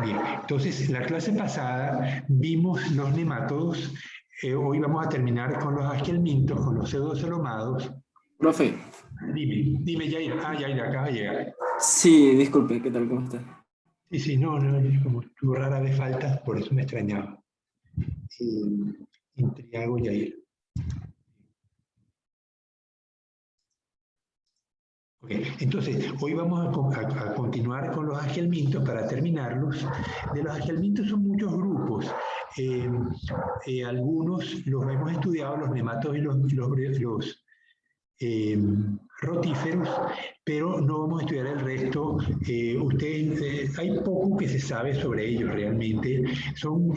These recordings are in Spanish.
Bien, entonces la clase pasada vimos los nemátodos, hoy vamos a terminar con los asquelmintos, con los pseudocelomados. Profe. Dime, Yair. Ah, Yair, acaba de llegar. Sí, disculpe, ¿qué tal? ¿Cómo está? Sí, no, como tuvo rara vez faltas, por eso me extrañaba. Intriago, Yair. Okay. Entonces, hoy vamos a continuar con los agelmintos para terminarlos. De los agelmintos son muchos grupos. Algunos los hemos estudiado, los nematos y los rotíferos, pero no vamos a estudiar el resto. Hay poco que se sabe sobre ellos realmente. Son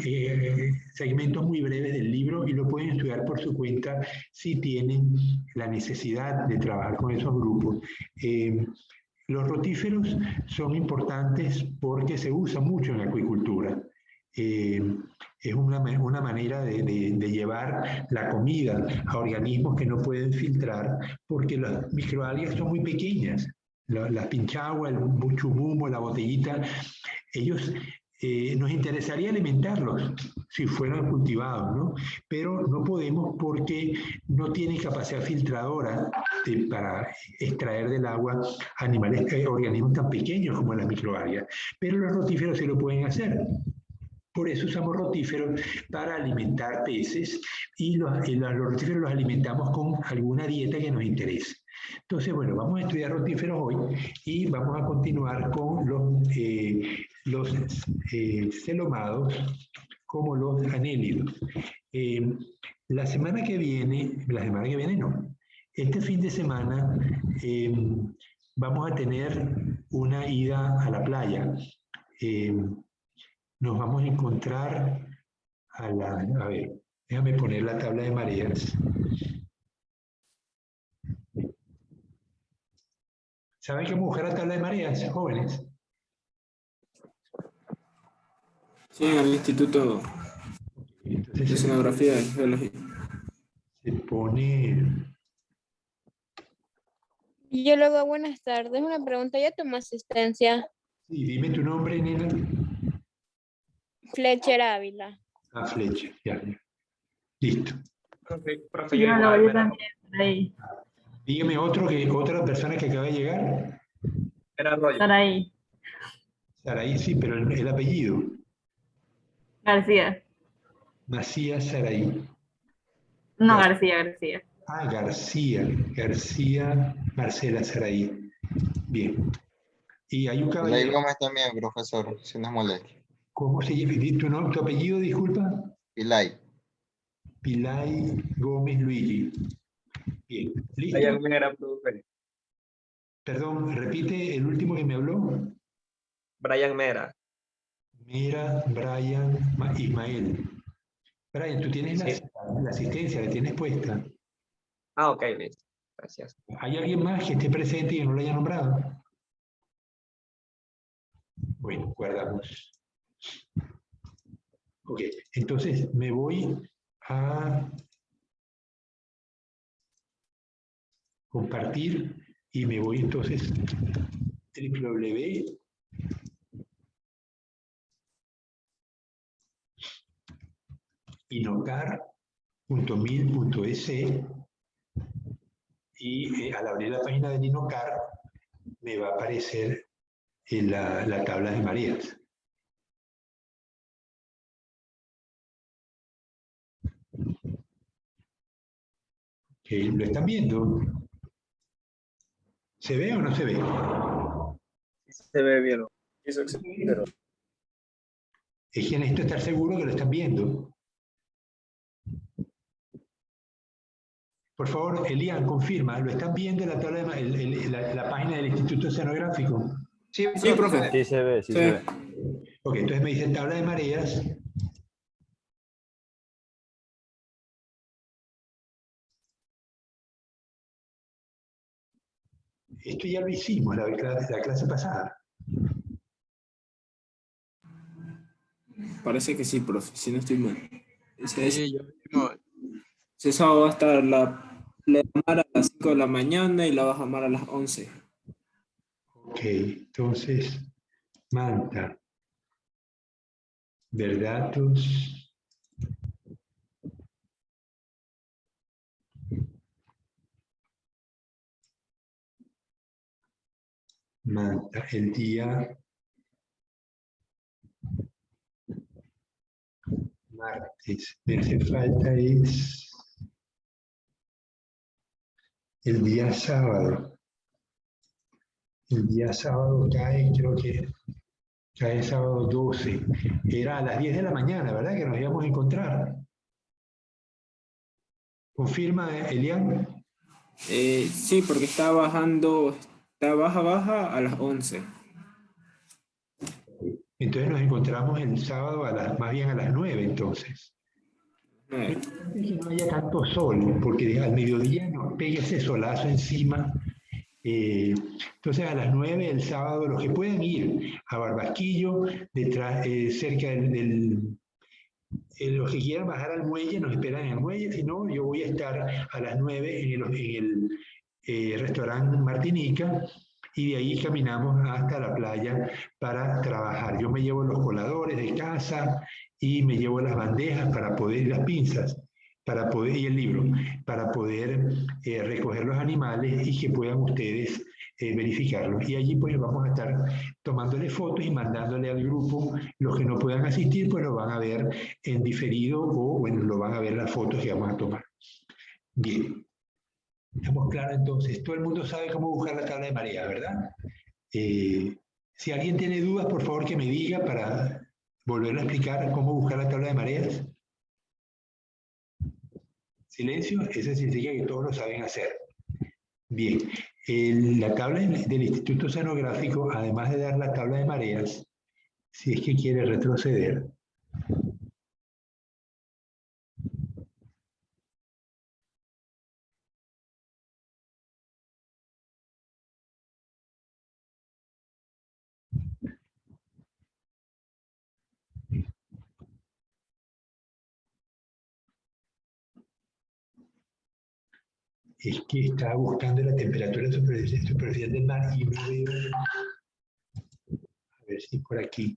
segmentos muy breves del libro y lo pueden estudiar por su cuenta si tienen la necesidad de trabajar con esos grupos. Los rotíferos son importantes porque se usa mucho en la acuicultura. Es una manera de llevar la comida a organismos que no pueden filtrar porque las microalgas son muy pequeñas. Las pinchaguas, el buchubumo, la botellita, ellos nos interesaría alimentarlos si fueran cultivados, ¿no? Pero no podemos porque no tienen capacidad filtradora para extraer del agua animales, organismos tan pequeños como las microalgas. Pero los rotíferos sí lo pueden hacer. Por eso usamos rotíferos para alimentar peces y los rotíferos los alimentamos con alguna dieta que nos interese. Entonces, bueno, vamos a estudiar rotíferos hoy y vamos a continuar con los celomados como los anélidos. La semana que viene no, este fin de semana vamos a tener una ida a la playa. Nos vamos a encontrar a ver, déjame poner la tabla de mareas. ¿Saben cómo buscar la tabla de mareas, jóvenes? Sí, en el Instituto Entonces de Oceanografía y Geología. se pone... Y yo luego, buenas tardes, una pregunta, ¿ya tomó asistencia? Sí, dime tu nombre, nena. Fletcher Ávila. Ah, Fletcher, ya. Listo. Profe, yo igual, Ahí. Dígame otra persona que acaba de llegar. era Roger. Saraí. Saraí, sí, pero el apellido. García. Macías Saraí. No, García. Ah, García Marcela Saraí. Bien. Y hay un Ley caballero. Gómez también, profesor, si no es molesta. ¿Cómo se llama? ¿Tu apellido, disculpa? Pilay. Pilay Gómez Luigi. Bien, ¿listo? Brian Mera, profe. Perdón, repite el último que me habló. Brian Mera. Mira, Brian, Ismael. Brian, tú tienes Sí. la asistencia, la tienes puesta. Ah, ok, listo. Gracias. ¿Hay alguien más que esté presente y que no lo haya nombrado? Bueno, guardamos. Ok, entonces me voy a compartir y me voy entonces www.inocar.mil.es y al abrir la página de Inocar me va a aparecer la tabla de mareas. ¿Lo están viendo? ¿Se ve o no se ve? Se ve bien. Es que necesito estar seguro que lo están viendo. Por favor, Elian, confirma, ¿lo están viendo la tabla la página del Instituto Oceanográfico? Sí, Sí, profe. Sí se ve, sí se ve. Ok, entonces me dice tabla de mareas. Esto ya lo hicimos la clase pasada. Parece que sí, profe, si no estoy mal. Sí, yo Ese sábado va a estar la mar a las 5 de la mañana y la baja mar a las 11. Ok, entonces, Manta. Verdatos. Manta, el día martes. Me hace falta es el día sábado. El día sábado cae, creo que cae sábado 12. Era a las 10 de la mañana, ¿verdad? Que nos íbamos a encontrar. ¿Confirma, Elian? Sí, porque está bajando, está baja a las 11. Entonces nos encontramos el sábado más bien a las 9, entonces. Eh, Que no haya tanto sol, porque al mediodía nos pega ese solazo encima. Entonces a las 9 el sábado, los que puedan ir a Barbasquillo, detrás, cerca los que quieran bajar al muelle, nos esperan en el muelle, si no, yo voy a estar a las 9 en el restaurante Martinica, y de ahí caminamos hasta la playa para trabajar. Yo me llevo los coladores de casa y me llevo las bandejas para poder, las pinzas, para poder, y el libro, para poder recoger los animales y que puedan ustedes verificarlos. Y allí pues vamos a estar tomándole fotos y mandándole al grupo. Los que no puedan asistir pues lo van a ver en diferido o bueno, lo van a ver las fotos que vamos a tomar. Bien. Estamos claros entonces. Todo el mundo sabe cómo buscar la tabla de marea, ¿verdad? Si alguien tiene dudas, por favor que me diga para volverlo a explicar cómo buscar la tabla de mareas. Silencio, eso significa que todos lo saben hacer. Bien, la tabla del Instituto Oceanográfico, además de dar la tabla de mareas, si es que quiere retroceder, es que estaba buscando la temperatura superficial del mar y no veo, a ver si por aquí.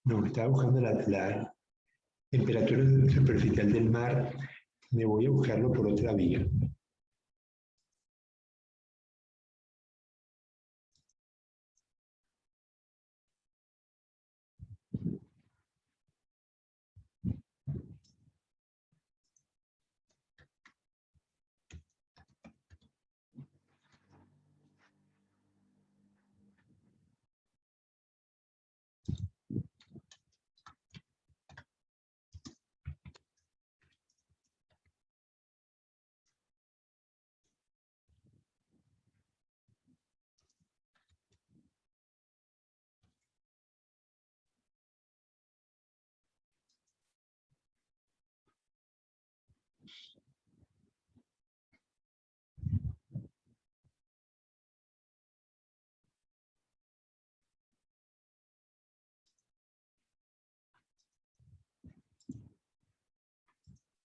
No, estaba buscando la temperatura superficial del mar. Me voy a buscarlo por otra vía.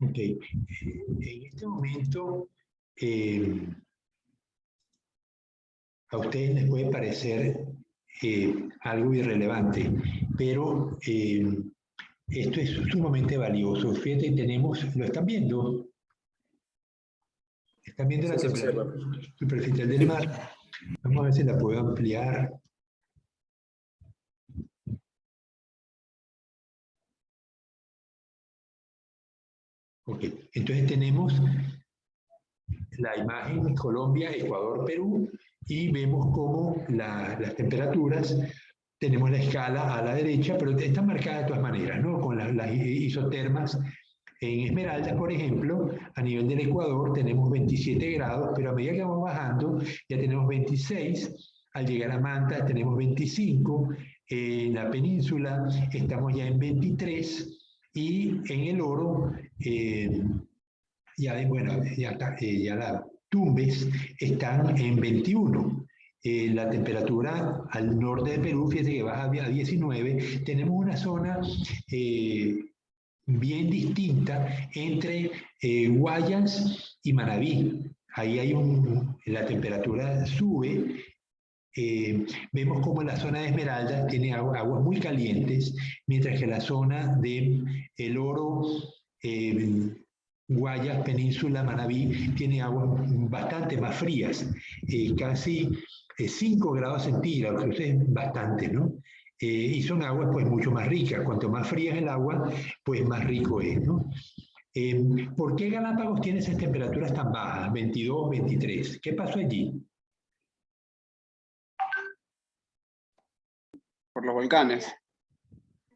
Ok, en este momento a ustedes les puede parecer algo irrelevante, pero esto es sumamente valioso. Fíjate, ¿lo están viendo? ¿Están viendo la temperatura superficial del mar? Vamos a ver si la puedo ampliar. Ok, entonces tenemos la imagen Colombia, Ecuador, Perú, y vemos cómo las temperaturas, tenemos la escala a la derecha, pero está marcada de todas maneras, ¿no? Con las isotermas En Esmeraldas, por ejemplo, a nivel del Ecuador tenemos 27 grados, pero a medida que vamos bajando ya tenemos 26. Al llegar a Manta tenemos 25. En la península estamos ya en 23. Y en el Oro, ya las Tumbes están en 21. La temperatura al norte de Perú, fíjense que baja a 19. Tenemos una zona bien distinta entre Guayas y Manabí. Ahí hay la temperatura sube. Vemos como la zona de Esmeraldas tiene aguas muy calientes, mientras que la zona de El Oro, Guayas, Península, Manabí, tiene aguas bastante más frías, casi 5 grados centígrados, que es bastante, ¿no? Y son aguas pues mucho más ricas. Cuanto más fría es el agua, pues más rico es, ¿no? ¿Por qué Galápagos tiene esas temperaturas tan bajas, 22, 23? ¿Qué pasó allí? Por los volcanes.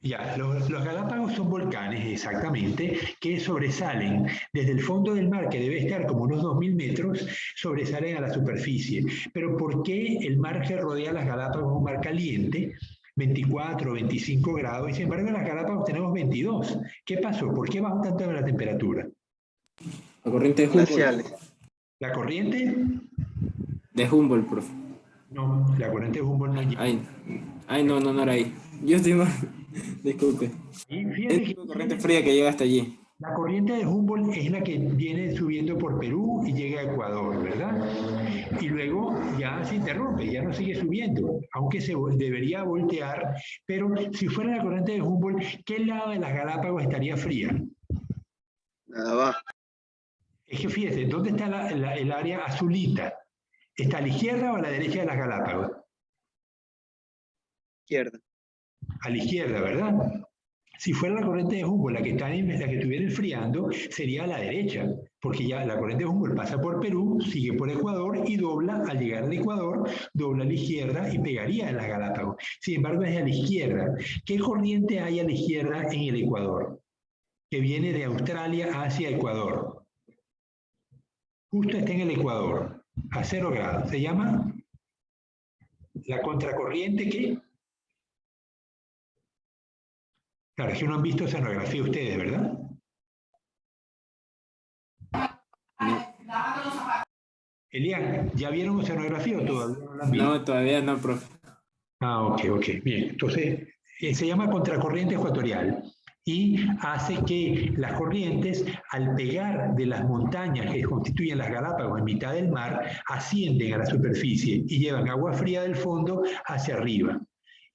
Ya, los Galápagos son volcanes, exactamente, que sobresalen desde el fondo del mar, que debe estar como unos 2000 metros, sobresalen a la superficie. Pero ¿por qué el mar que rodea las Galápagos es un mar caliente? 24, 25 grados, y sin embargo en las Galápagos tenemos 22. ¿Qué pasó? ¿Por qué bajó tanto la temperatura? La corriente de Humboldt. Glaciales. ¿La corriente? De Humboldt, profe. No, la corriente de Humboldt no llega. Ay, no era ahí. Yo estoy mal. Disculpe. Y fíjate Es que una corriente fría que llega hasta allí. la corriente de Humboldt es la que viene subiendo por Perú y llega a Ecuador, ¿verdad? Y luego ya se interrumpe, ya no sigue subiendo, aunque se debería voltear, pero si fuera la corriente de Humboldt, ¿qué lado de las Galápagos estaría fría? Nada va. Es que fíjese, ¿dónde está el área azulita? ¿Está a la izquierda o a la derecha de las Galápagos? Izquierda. A la izquierda, ¿verdad? Si fuera la corriente de Humboldt la que estuviera enfriando, sería a la derecha, porque ya la corriente de Humboldt pasa por Perú, sigue por Ecuador y dobla, al llegar al Ecuador, dobla a la izquierda y pegaría a las Galápagos. Sin embargo, es a la izquierda. ¿Qué corriente hay a la izquierda en el Ecuador? Que viene de Australia hacia Ecuador. Justo está en el Ecuador, a 0 grados. Se llama la contracorriente, ¿qué? Claro, es que no han visto oceanografía ustedes, ¿verdad? Elian, ¿ya vieron oceanografía o todavía no la han visto? No, todavía no, profe. Ah, ok. Bien, entonces se llama contracorriente ecuatorial y hace que las corrientes, al pegar de las montañas que constituyen las Galápagos en mitad del mar, ascienden a la superficie y llevan agua fría del fondo hacia arriba.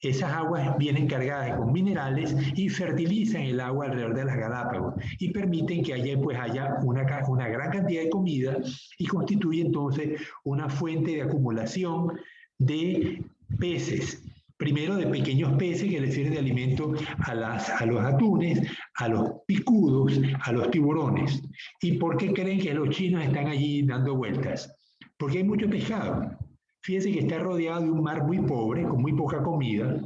Esas aguas vienen cargadas con minerales y fertilizan el agua alrededor de las Galápagos y permiten que allí pues haya una gran cantidad de comida y constituye entonces una fuente de acumulación de peces. Primero de pequeños peces que les sirven de alimento a los atunes, a los picudos, a los tiburones. ¿Y por qué creen que los chinos están allí dando vueltas? Porque hay mucho pescado. Fíjense que está rodeado de un mar muy pobre, con muy poca comida,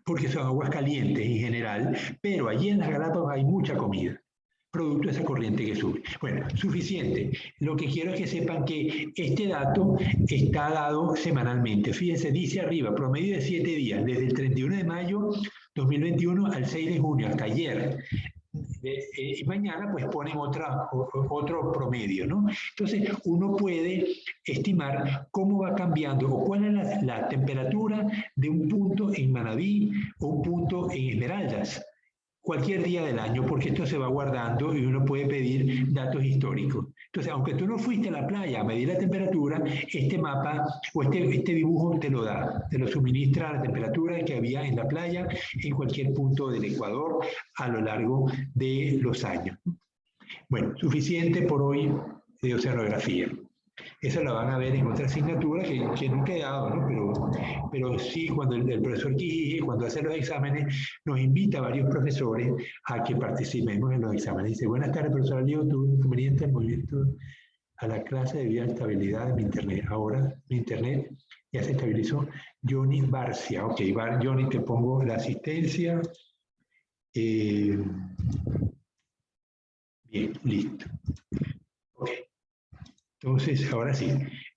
porque son aguas calientes en general, pero allí en las Galápagos hay mucha comida, producto de esa corriente que sube. Bueno, suficiente. Lo que quiero es que sepan que este dato está dado semanalmente. Fíjense, dice arriba, promedio de 7 días, desde el 31 de mayo 2021 al 6 de junio, hasta ayer. Y mañana pues ponen otro promedio, ¿no? Entonces uno puede estimar cómo va cambiando o cuál es la temperatura de un punto en Manabí o un punto en Esmeraldas, cualquier día del año, porque esto se va guardando y uno puede pedir datos históricos. Entonces, aunque tú no fuiste a la playa a medir la temperatura, este mapa o este dibujo te lo da, te lo suministra la temperatura que había en la playa en cualquier punto del Ecuador a lo largo de los años. Bueno, suficiente por hoy de oceanografía. Eso la van a ver en otra asignatura que nunca he dado, ¿no? Pero sí, cuando el profesor Quijije, cuando hace los exámenes, nos invita a varios profesores a que participemos en los exámenes. Dice, buenas tardes, profesor Alió, tuve un inconveniente al movimiento a la clase debido a la estabilidad de mi internet. Ahora mi internet ya se estabilizó. Johnny Barcia, ok, Johnny, te pongo la asistencia. Bien, listo. Ok. Entonces, ahora sí,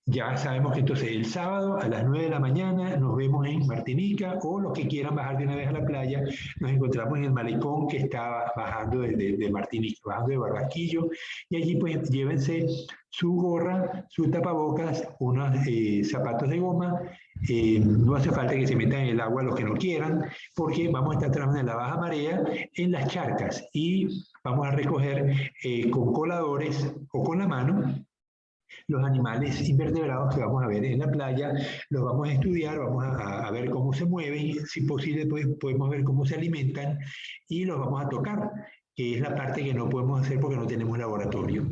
ya sabemos que entonces el sábado a las 9 de la mañana nos vemos en Martinica, o los que quieran bajar de una vez a la playa, nos encontramos en el malecón que está bajando de Martinica, bajando de Barranquillo, y allí pues llévense su gorra, su tapabocas, unos zapatos de goma. No hace falta que se metan en el agua los que no quieran, porque vamos a estar trabajando en la baja marea en las charcas, y vamos a recoger con coladores o con la mano los animales invertebrados que vamos a ver en la playa. Los vamos a estudiar, vamos a ver cómo se mueven, si posible pues, podemos ver cómo se alimentan, y los vamos a tocar, que es la parte que no podemos hacer porque no tenemos laboratorio.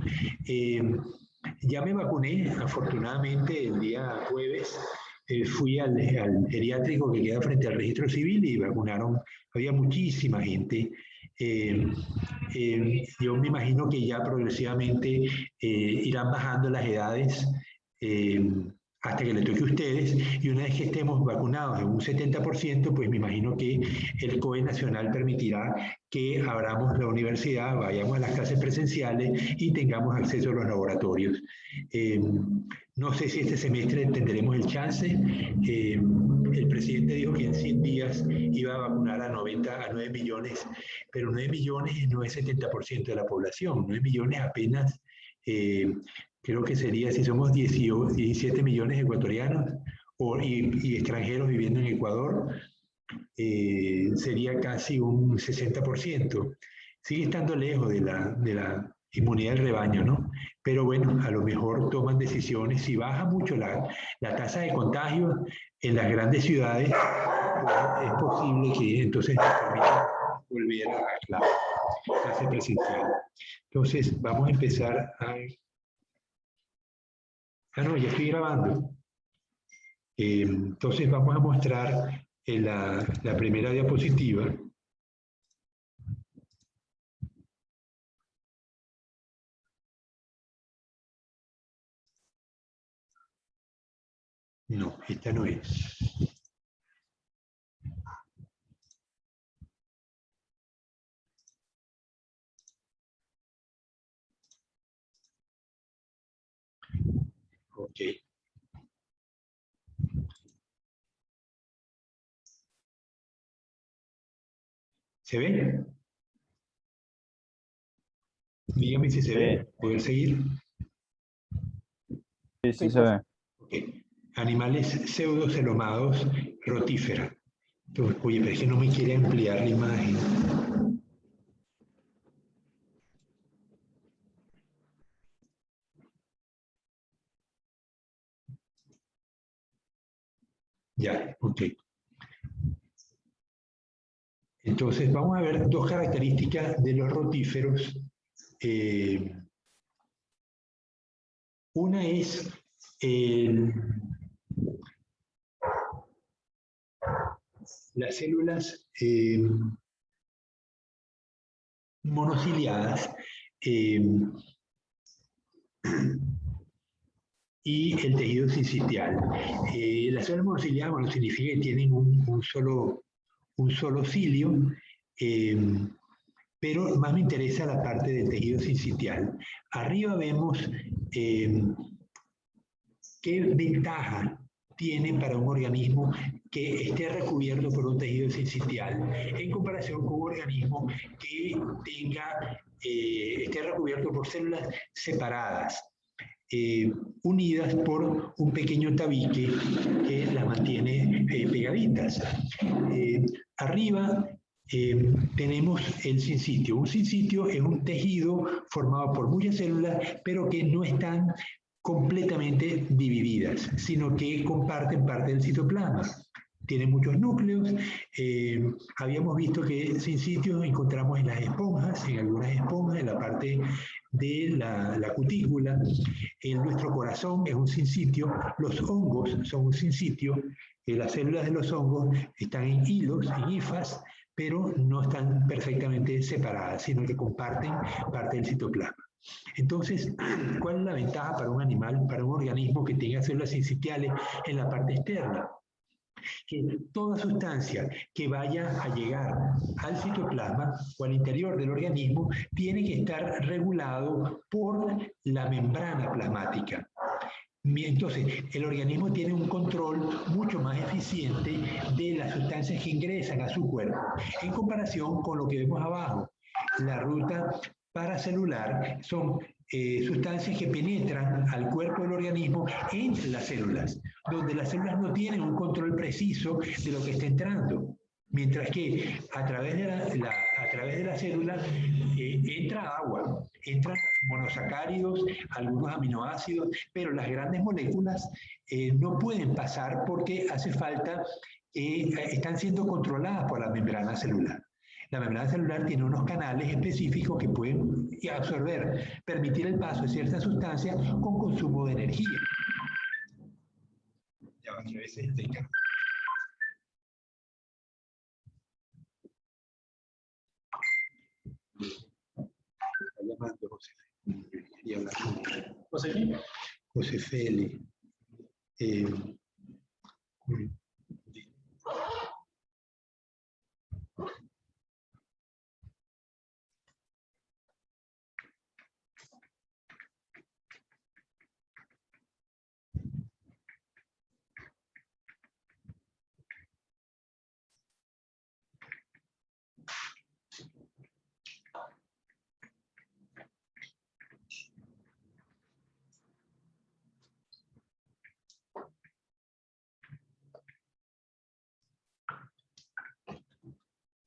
Ya me vacuné, afortunadamente, el día jueves. Fui al geriátrico que queda frente al registro civil y vacunaron, había muchísima gente. Yo me imagino que ya progresivamente irán bajando las edades hasta que le toque a ustedes, y una vez que estemos vacunados en un 70%, pues me imagino que el COE nacional permitirá que abramos la universidad, vayamos a las clases presenciales y tengamos acceso a los laboratorios. No sé si este semestre tendremos el chance. El presidente dijo que en 100 días iba a vacunar a 9 millones, pero 9 millones no es 70% de la población. 9 millones apenas, creo que sería, si somos 17 millones ecuatorianos y extranjeros viviendo en Ecuador, sería casi un 60%. Sigue estando lejos de la inmunidad del rebaño, ¿no? Pero bueno, a lo mejor toman decisiones. Si baja mucho la tasa de contagio en las grandes ciudades, pues es posible que entonces nos permita volver a la clase presencial. Entonces, vamos a empezar a... Ah, no, ya estoy grabando. Entonces, vamos a mostrar la primera diapositiva. No, esta no es. Ok. ¿Se ve? Dígame si se ve. ¿Poder seguir? Sí, sí se ve. Okay. Animales pseudocelomados rotífera. Entonces, oye, pero es que no me quiere ampliar la imagen. Ya, ok. Entonces, vamos a ver dos características de los rotíferos. Una es las células monociliadas y el tejido sincitial. Las células monociliadas, bueno, significa que tienen un solo cilio, pero más me interesa la parte del tejido sincitial. Arriba vemos qué ventaja tiene para un organismo que esté recubierto por un tejido sincitial en comparación con un organismo que esté recubierto por células separadas, unidas por un pequeño tabique que las mantiene pegaditas. Arriba tenemos el sincitio. Un sincitio es un tejido formado por muchas células, pero que no están completamente divididas, sino que comparten parte del citoplasma. Tiene muchos núcleos. Habíamos visto que sincitios encontramos en las esponjas, en algunas esponjas, en la parte de la cutícula. En nuestro corazón es un sincitio. Los hongos son un sincitio. Las células de los hongos están en hilos, en hifas, pero no están perfectamente separadas, sino que comparten parte del citoplasma. Entonces, ¿cuál es la ventaja para un animal, para un organismo que tenga células sincitiales en la parte externa? que toda sustancia que vaya a llegar al citoplasma o al interior del organismo tiene que estar regulado por la membrana plasmática. Entonces, el organismo tiene un control mucho más eficiente de las sustancias que ingresan a su cuerpo, en comparación con lo que vemos abajo. La ruta paracelular son sustancias que penetran al cuerpo del organismo en las células, donde las células no tienen un control preciso de lo que está entrando. Mientras que a través de la célula entra agua, entran monosacáridos, algunos aminoácidos, pero las grandes moléculas no pueden pasar porque hace falta, están siendo controladas por la membrana celular. La membrana celular tiene unos canales específicos que pueden absorber, permitir el paso de ciertas sustancias con consumo de energía. Ya va, que a veces tenga. Está llamando José. Quería hablar con José. José Feli.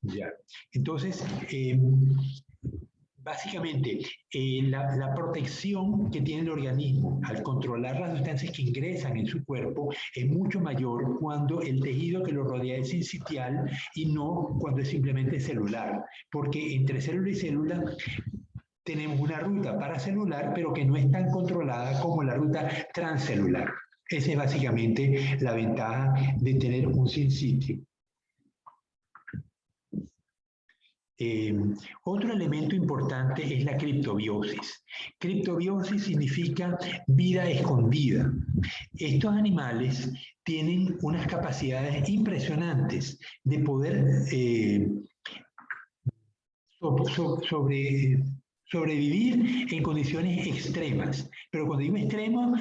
Ya. Entonces, básicamente, la protección que tiene el organismo al controlar las sustancias que ingresan en su cuerpo es mucho mayor cuando el tejido que lo rodea es sincitial y no cuando es simplemente celular, porque entre célula y célula tenemos una ruta paracelular, pero que no es tan controlada como la ruta transcelular. Esa es básicamente la ventaja de tener un sincitio. Otro elemento importante es la criptobiosis. Criptobiosis significa vida escondida. Estos animales tienen unas capacidades impresionantes de poder sobrevivir en condiciones extremas. Pero cuando digo extremo,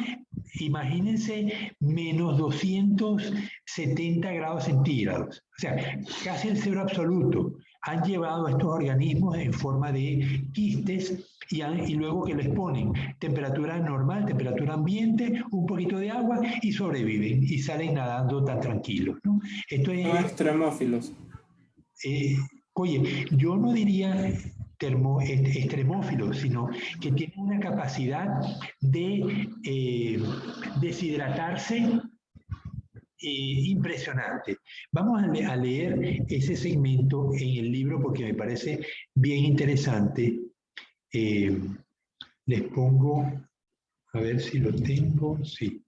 imagínense menos 270 grados centígrados. O sea, casi el cero absoluto. Han llevado a estos organismos en forma de quistes y luego que les ponen temperatura normal, temperatura ambiente, un poquito de agua y sobreviven y salen nadando tan tranquilos, ¿no? Esto es... Son extremófilos. Oye, yo no diría extremófilos, sino que tienen una capacidad de deshidratarse impresionante. Vamos a leer ese segmento en el libro porque me parece bien interesante. Les pongo, a ver si lo tengo, sí.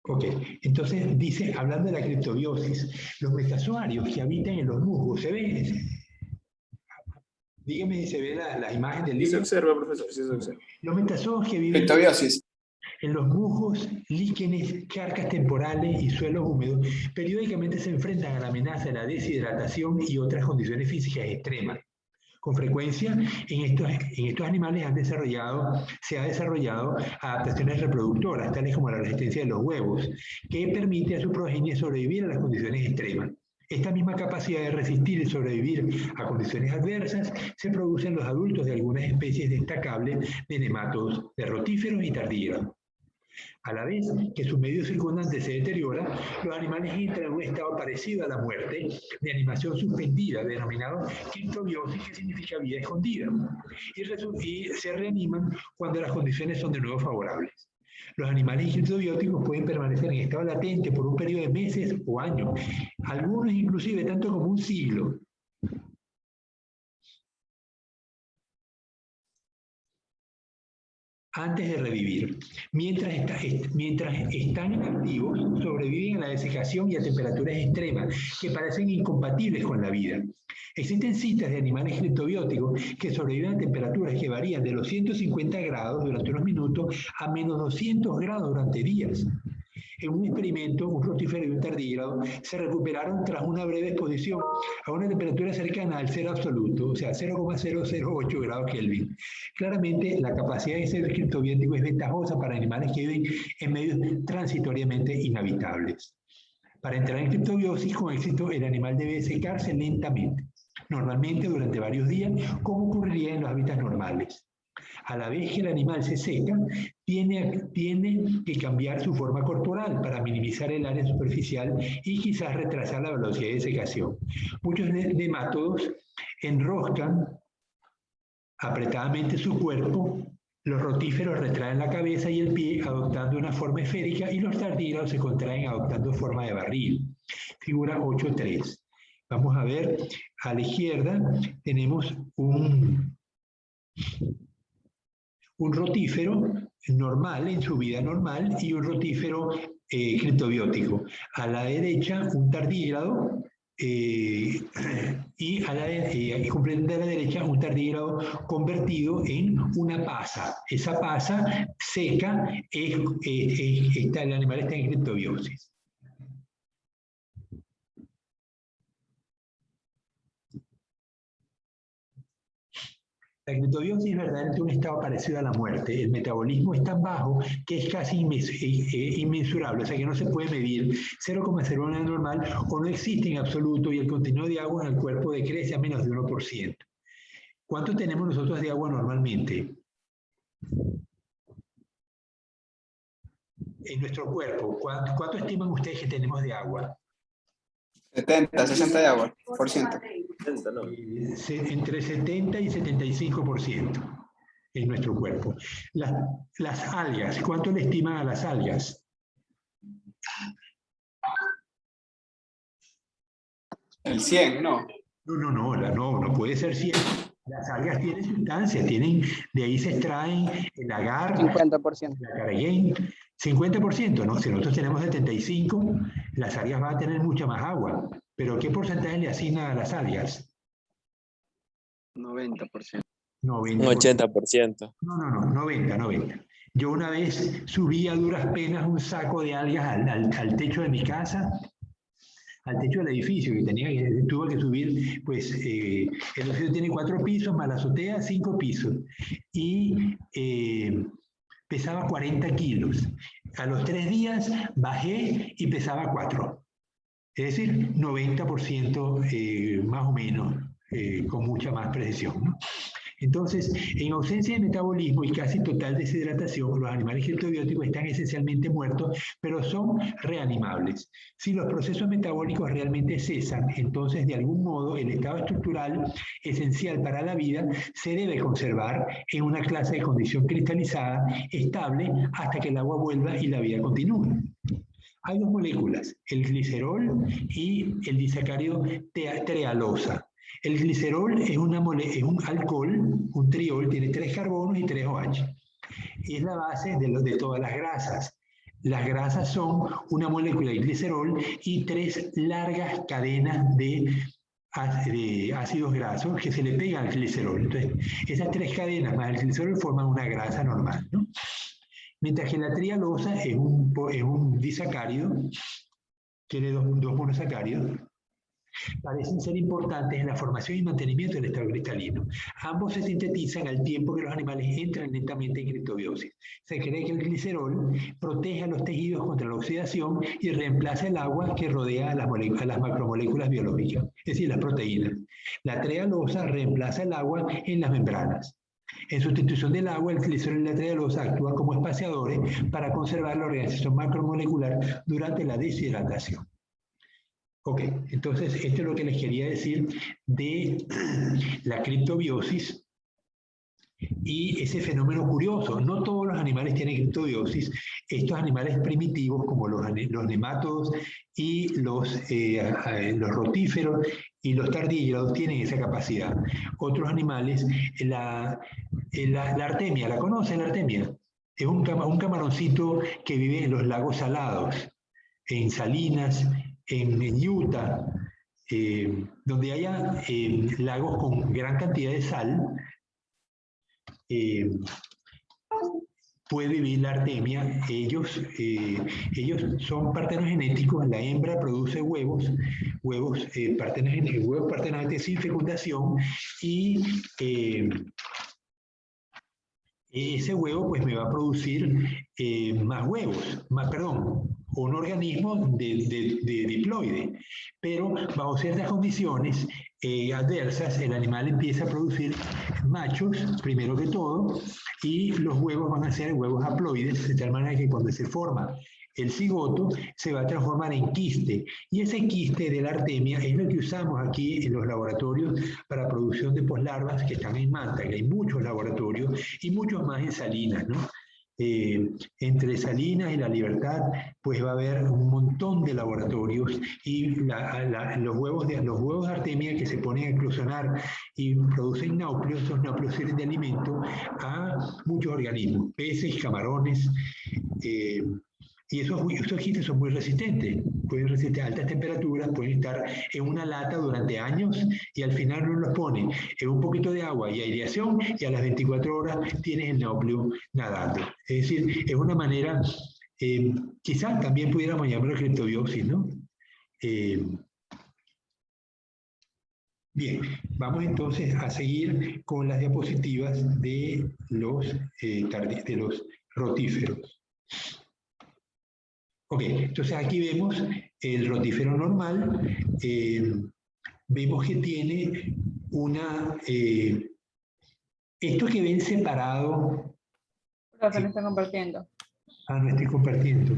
Ok, entonces dice, hablando de la criptobiosis, los metazoarios que habitan en los musgos, ¿se ven? Dígame si se ve la imagen del Sí se libro. observa, profesor, sí se observa. Los metazoos que viven Criptobiosis. en los musgos, líquenes, charcas temporales y suelos húmedos, periódicamente se enfrentan a la amenaza de la deshidratación y otras condiciones físicas extremas. Con frecuencia, en estos animales se ha desarrollado adaptaciones reproductoras, tales como la resistencia de los huevos, que permite a su progenie sobrevivir a las condiciones extremas. Esta misma capacidad de resistir y sobrevivir a condiciones adversas se produce en los adultos de algunas especies destacables de nemátodos, de rotíferos y tardígrados. A la vez que su medio circundante se deteriora, los animales entran en un estado parecido a la muerte, de animación suspendida, denominado criptobiosis, que significa vida escondida, y se reaniman cuando las condiciones son de nuevo favorables. Los animales criptobióticos pueden permanecer en estado latente por un periodo de meses o años, algunos inclusive tanto como un siglo. Antes de revivir. Mientras están activos, sobreviven a la desecación y a temperaturas extremas que parecen incompatibles con la vida. Existen citas de animales criptobióticos que sobreviven a temperaturas que varían de los 150 grados durante unos minutos a menos 200 grados durante días. En un experimento, un rotífero y un tardígrado se recuperaron tras una breve exposición a una temperatura cercana al cero absoluto, o sea, 0,008 grados Kelvin. Claramente, la capacidad de ser criptobiótico es ventajosa para animales que viven en medios transitoriamente inhabitables. Para entrar en criptobiosis con éxito, el animal debe secarse lentamente, normalmente durante varios días, como ocurriría en los hábitats normales. A la vez que el animal se seca, tiene que cambiar su forma corporal para minimizar el área superficial y quizás retrasar la velocidad de secación. Muchos nemátodos enroscan apretadamente su cuerpo, los rotíferos retraen la cabeza y el pie adoptando una forma esférica y los tardígrados se contraen adoptando forma de barril. Figura 8.3. Vamos a ver, a la izquierda tenemos un rotífero normal, en su vida normal, y un rotífero criptobiótico. A la derecha, un tardígrado, y completamente a la derecha, un tardígrado convertido en una pasa. Esa pasa seca, el animal está en criptobiosis. La criptobiosis es verdaderamente un estado parecido a la muerte. El metabolismo es tan bajo que es casi inmensurable, o sea que no se puede medir. 0,01 es normal o no existe en absoluto y el contenido de agua en el cuerpo decrece a menos de 1%. ¿Cuánto tenemos nosotros de agua normalmente? En nuestro cuerpo, ¿cuánto estiman ustedes que tenemos de agua? 70, 60 de agua, por ciento. Entre 70 y 75% en nuestro cuerpo. Las algas, ¿cuánto le estiman a las algas? El 100, ¿no? No puede ser 100. Las algas tienen sustancia, de ahí se extraen el agar, 50%. la carayén. 50%, ¿no? Si nosotros tenemos 75%, las algas van a tener mucha más agua. ¿Pero qué porcentaje le asigna a las algas? 90%. 90%. Un 80%. No, 90. Yo una vez subí a duras penas un saco de algas al techo de mi casa, al techo del edificio, tuve que subir, pues, el edificio tiene 4 pisos, más la azotea, 5 pisos. Y pesaba 40 kilos. A los 3 días bajé y pesaba 4. Es decir, 90% más o menos, con mucha más precisión, ¿no? Entonces, en ausencia de metabolismo y casi total deshidratación, los animales criptobióticos están esencialmente muertos, pero son reanimables. Si los procesos metabólicos realmente cesan, entonces de algún modo el estado estructural esencial para la vida se debe conservar en una clase de condición cristalizada, estable, hasta que el agua vuelva y la vida continúe. Hay 2 moléculas, el glicerol y el disacárido trealosa. El glicerol es un alcohol, un triol, tiene 3 carbonos y 3 OH. Y es la base de todas las grasas. Las grasas son una molécula de glicerol y 3 largas cadenas de ácidos grasos que se le pegan al glicerol. Entonces, esas 3 cadenas más el glicerol forman una grasa normal, ¿no? Mientras que la trialosa es un disacárido, tiene dos monosacáridos, parecen ser importantes en la formación y mantenimiento del estado cristalino. Ambos se sintetizan al tiempo que los animales entran lentamente en criptobiosis. Se cree que el glicerol protege a los tejidos contra la oxidación y reemplaza el agua que rodea a las macromoléculas biológicas, es decir, las proteínas. La trealosa reemplaza el agua en las membranas. En sustitución del agua, el glicerol y la trealosa actúan como espaciadores para conservar la organización macromolecular durante la deshidratación. Ok, entonces esto es lo que les quería decir de la criptobiosis y ese fenómeno curioso. No todos los animales tienen criptobiosis. Estos animales primitivos, como los nemátodos y los rotíferos y los tardígrados, tienen esa capacidad. Otros animales, la artemia, ¿la conocen la artemia? Es un camaroncito que vive en los lagos salados, en salinas, en Utah, donde haya lagos con gran cantidad de sal, puede vivir la artemia. Ellos son partenogenéticos. La hembra produce huevos partenogenéticos sin fecundación, y ese huevo pues me va a producir más huevos, un organismo de diploide, pero bajo ciertas condiciones adversas, el animal empieza a producir machos, primero que todo, y los huevos van a ser huevos haploides, de tal manera que cuando se forma el cigoto, se va a transformar en quiste, y ese quiste de la artemia es lo que usamos aquí en los laboratorios para producción de poslarvas que están en Manta, que hay muchos laboratorios y muchos más en Salinas, ¿no? Entre Salinas y La Libertad, pues va a haber un montón de laboratorios, y los huevos de artemia que se ponen a eclosionar y producen náuplios. Esos náuplios sirven de alimento a muchos organismos, peces, camarones, y esos quistes son muy resistentes, pueden resistir a altas temperaturas, pueden estar en una lata durante años, y al final uno los pone en un poquito de agua y aireación, y a las 24 horas tienes el náupleo nadando. Es decir, es una manera, quizás también pudiéramos llamarlo criptobiosis, ¿no? Bien, vamos entonces a seguir con las diapositivas de los rotíferos. Ok, entonces aquí vemos el rotífero normal. Vemos que tiene esto que ven separado. Profe, no está compartiendo. Ah, no estoy compartiendo.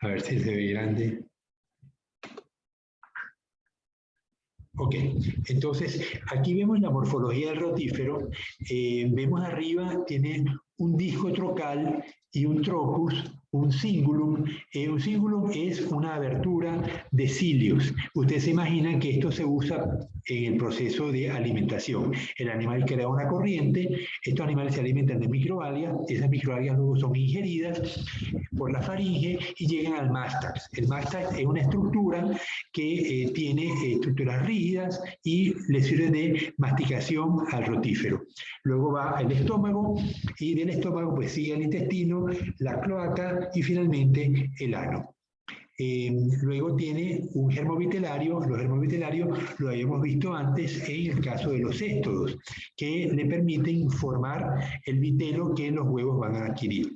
A ver si se ve grande. Ok, entonces aquí vemos la morfología del rotífero. Vemos arriba, tiene un disco trocal y un trocus, un cingulum. Un cingulum es una abertura de cilios. Ustedes se imaginan que esto se usa en el proceso de alimentación. El animal crea una corriente, estos animales se alimentan de microalgas, esas microalgas luego son ingeridas por la faringe y llegan al mástax. El mástax es una estructura que tiene estructuras rígidas y le sirve de masticación al rotífero. Luego va al estómago, y del estómago pues sigue el intestino, la cloaca y finalmente el ano. Luego tiene un germovitelario. Los germovitelarios lo habíamos visto antes en el caso de los céstodos, que le permiten formar el vitelo que los huevos van a adquirir.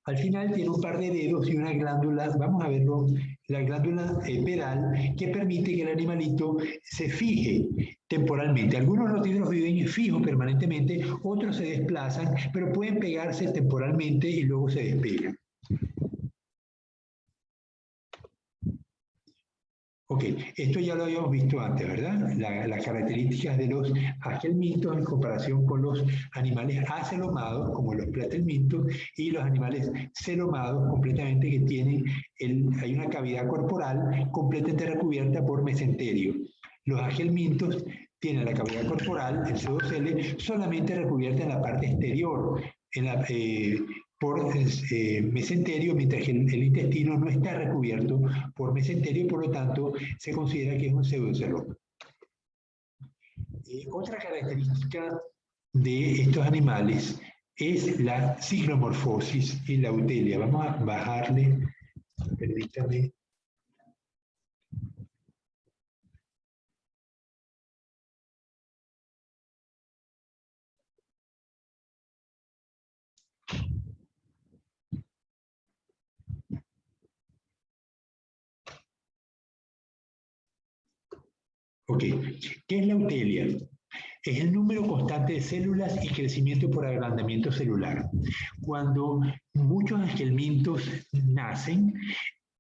Al final tiene un par de dedos y una glándula, vamos a verlo, la glándula pedal, que permite que el animalito se fije temporalmente. Algunos rotíferos viven fijos permanentemente, otros se desplazan, pero pueden pegarse temporalmente y luego se despegan. Ok, esto ya lo habíamos visto antes, ¿verdad? Las características de los agelmintos en comparación con los animales acelomados, como los platelmintos, y los animales celomados completamente que tienen, hay una cavidad corporal completamente recubierta por mesenterio. Los agelmintos tienen la cavidad corporal, el pseudocele, solamente recubierta en la parte exterior, por mesenterio, mientras que el intestino no está recubierto por mesenterio, por lo tanto se considera que es un pseudoceloma. Otra característica de estos animales es la ciclomorfosis y la eutelia. Vamos a bajarle, permítame. Ok, ¿qué es la eutelia? Es el número constante de células y crecimiento por agrandamiento celular. Cuando muchos agelmintos nacen,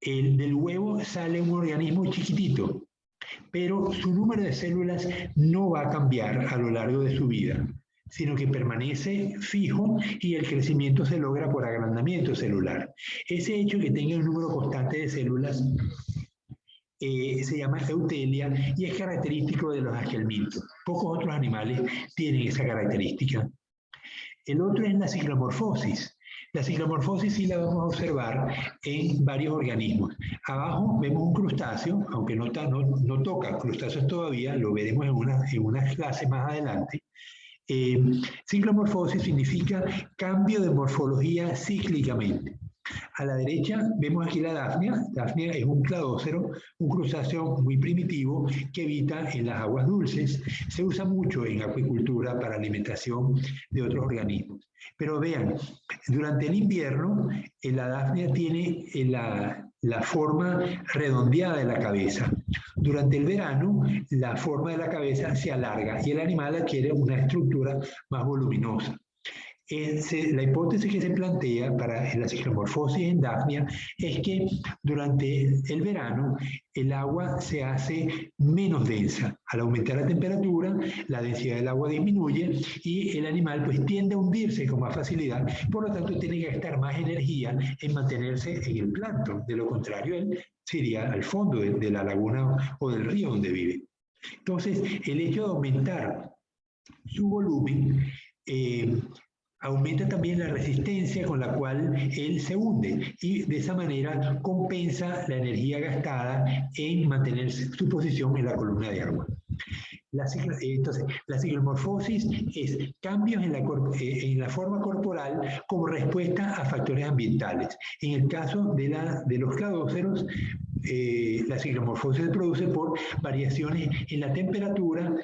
del huevo sale un organismo chiquitito, pero su número de células no va a cambiar a lo largo de su vida, sino que permanece fijo y el crecimiento se logra por agrandamiento celular. Ese hecho que tenga un número constante de células se llama eutelia y es característico de los agelmintos. Pocos otros animales tienen esa característica. El otro es la ciclomorfosis. La ciclomorfosis sí la vamos a observar en varios organismos. Abajo vemos un crustáceo, aunque no toca crustáceos todavía, lo veremos en una clase más adelante. Ciclomorfosis significa cambio de morfología cíclicamente. A la derecha vemos aquí la dafnia. Dafnia es un cladócero, un crustáceo muy primitivo que habita en las aguas dulces. Se usa mucho en acuicultura para alimentación de otros organismos. Pero vean, durante el invierno la dafnia tiene la forma redondeada de la cabeza. Durante el verano la forma de la cabeza se alarga y el animal adquiere una estructura más voluminosa. La hipótesis que se plantea para la ciclomorfosis en Dafnia es que durante el verano el agua se hace menos densa. Al aumentar la temperatura, la densidad del agua disminuye y el animal pues tiende a hundirse con más facilidad, por lo tanto tiene que gastar más energía en mantenerse en el plancton. De lo contrario, él se iría al fondo de la laguna o del río donde vive. Entonces, el hecho de aumentar su volumen aumenta también la resistencia con la cual él se hunde y de esa manera compensa la energía gastada en mantener su posición en la columna de agua. Entonces, la ciclomorfosis es cambios en la forma corporal como respuesta a factores ambientales. En el caso de los cladóceros, la ciclomorfosis se produce por variaciones en la temperatura,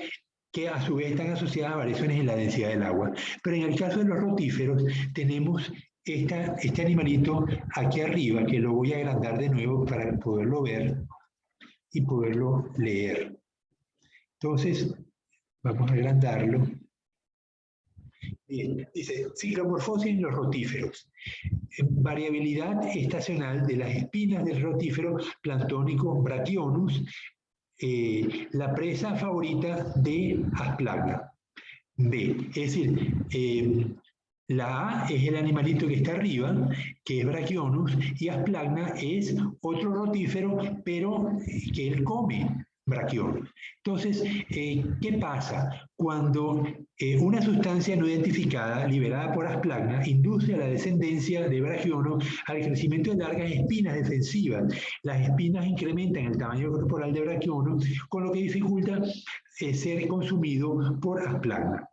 que a su vez están asociadas a variaciones en la densidad del agua. Pero en el caso de los rotíferos tenemos este animalito aquí arriba, que lo voy a agrandar de nuevo para poderlo ver y poderlo leer. Entonces, vamos a agrandarlo. Bien, dice, ciclomorfosis en los rotíferos. Variabilidad estacional de las espinas del rotífero planctónico Brachionus, la presa favorita de Asplagna. B, es decir, la A es el animalito que está arriba, que es Brachionus, y Asplagna es otro rotífero, pero que él come Brachionus. Entonces, ¿qué pasa? Cuando una sustancia no identificada, liberada por Asplagna, induce a la descendencia de Brachionus al crecimiento de largas espinas defensivas. Las espinas incrementan el tamaño corporal de Brachionus, con lo que dificulta ser consumido por Asplagna.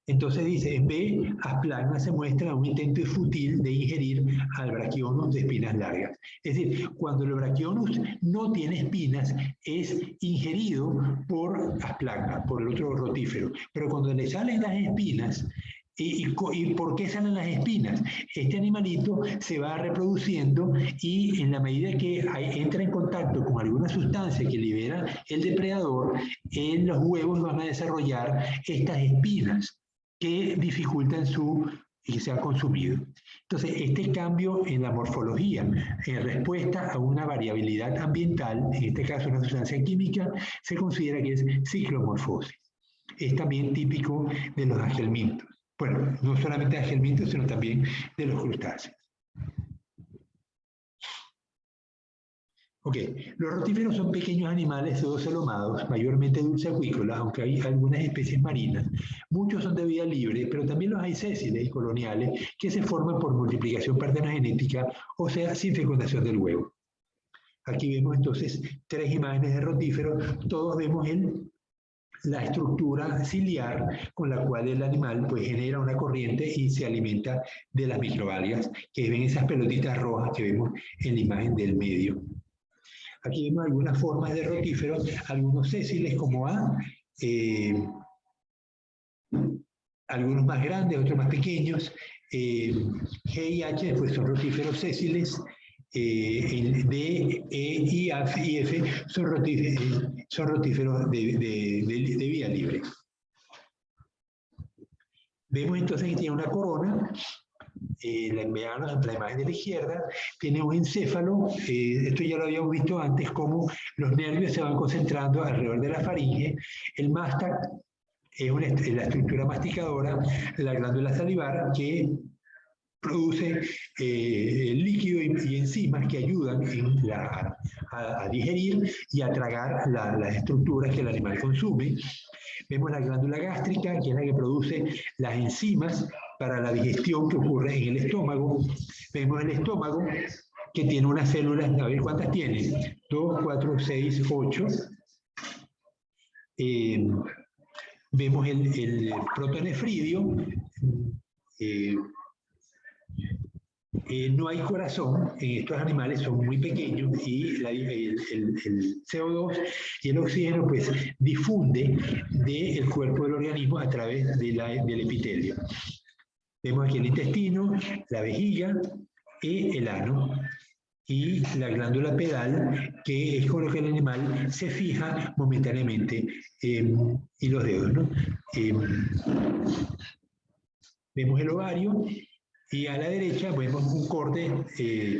Entonces dice, en B, Asplagna se muestra un intento fútil de ingerir al Brachionus de espinas largas. Es decir, cuando el Brachionus no tiene espinas, es ingerido por Asplagna, por el otro rotífero. Pero cuando le salen las espinas, ¿y por qué salen las espinas? Este animalito se va reproduciendo y en la medida que entra en contacto con alguna sustancia que libera el depredador, en los huevos van a desarrollar estas espinas que dificultan que sea consumido. Entonces, este cambio en la morfología, en respuesta a una variabilidad ambiental, en este caso una sustancia química, se considera que es ciclomorfosis. Es también típico de los agelmintos. Bueno, no solamente de agelmintos, sino también de los crustáceos. Ok, los rotíferos son pequeños animales zoocelomados, mayormente dulceacuícolas, aunque hay algunas especies marinas. Muchos son de vida libre, pero también los hay sésiles y coloniales que se forman por multiplicación partenogenética, o sea, sin fecundación del huevo. Aquí vemos entonces 3 imágenes de rotíferos, todos vemos la estructura ciliar con la cual el animal pues, genera una corriente y se alimenta de las microalgas, que ven esas pelotitas rojas que vemos en la imagen del medio. Aquí vemos algunas formas de rotíferos, algunos sésiles como A, algunos más grandes, otros más pequeños. G y H pues son rotíferos sésiles. El D, E y F son rotíferos de vía libre. Vemos entonces que tiene una corona. La imagen de la izquierda tiene un encéfalo, esto ya lo habíamos visto antes, como los nervios se van concentrando alrededor de la faringe. El mástax es la estructura masticadora, la glándula salivar que produce líquido y enzimas que ayudan a digerir y a tragar las estructuras que el animal consume. Vemos la glándula gástrica, que es la que produce las enzimas para la digestión que ocurre en el estómago. Vemos el estómago, que tiene unas células, a ver cuántas tiene, 2, 4, 6, 8. Vemos el protonefridio. No hay corazón en estos animales, son muy pequeños y el CO2 y el oxígeno pues difunde del cuerpo del organismo a través del epitelio. Vemos aquí el intestino, la vejiga y el ano y la glándula pedal, que es con lo que el animal se fija momentáneamente, y los dedos, ¿no? Vemos el ovario. Y a la derecha vemos un corte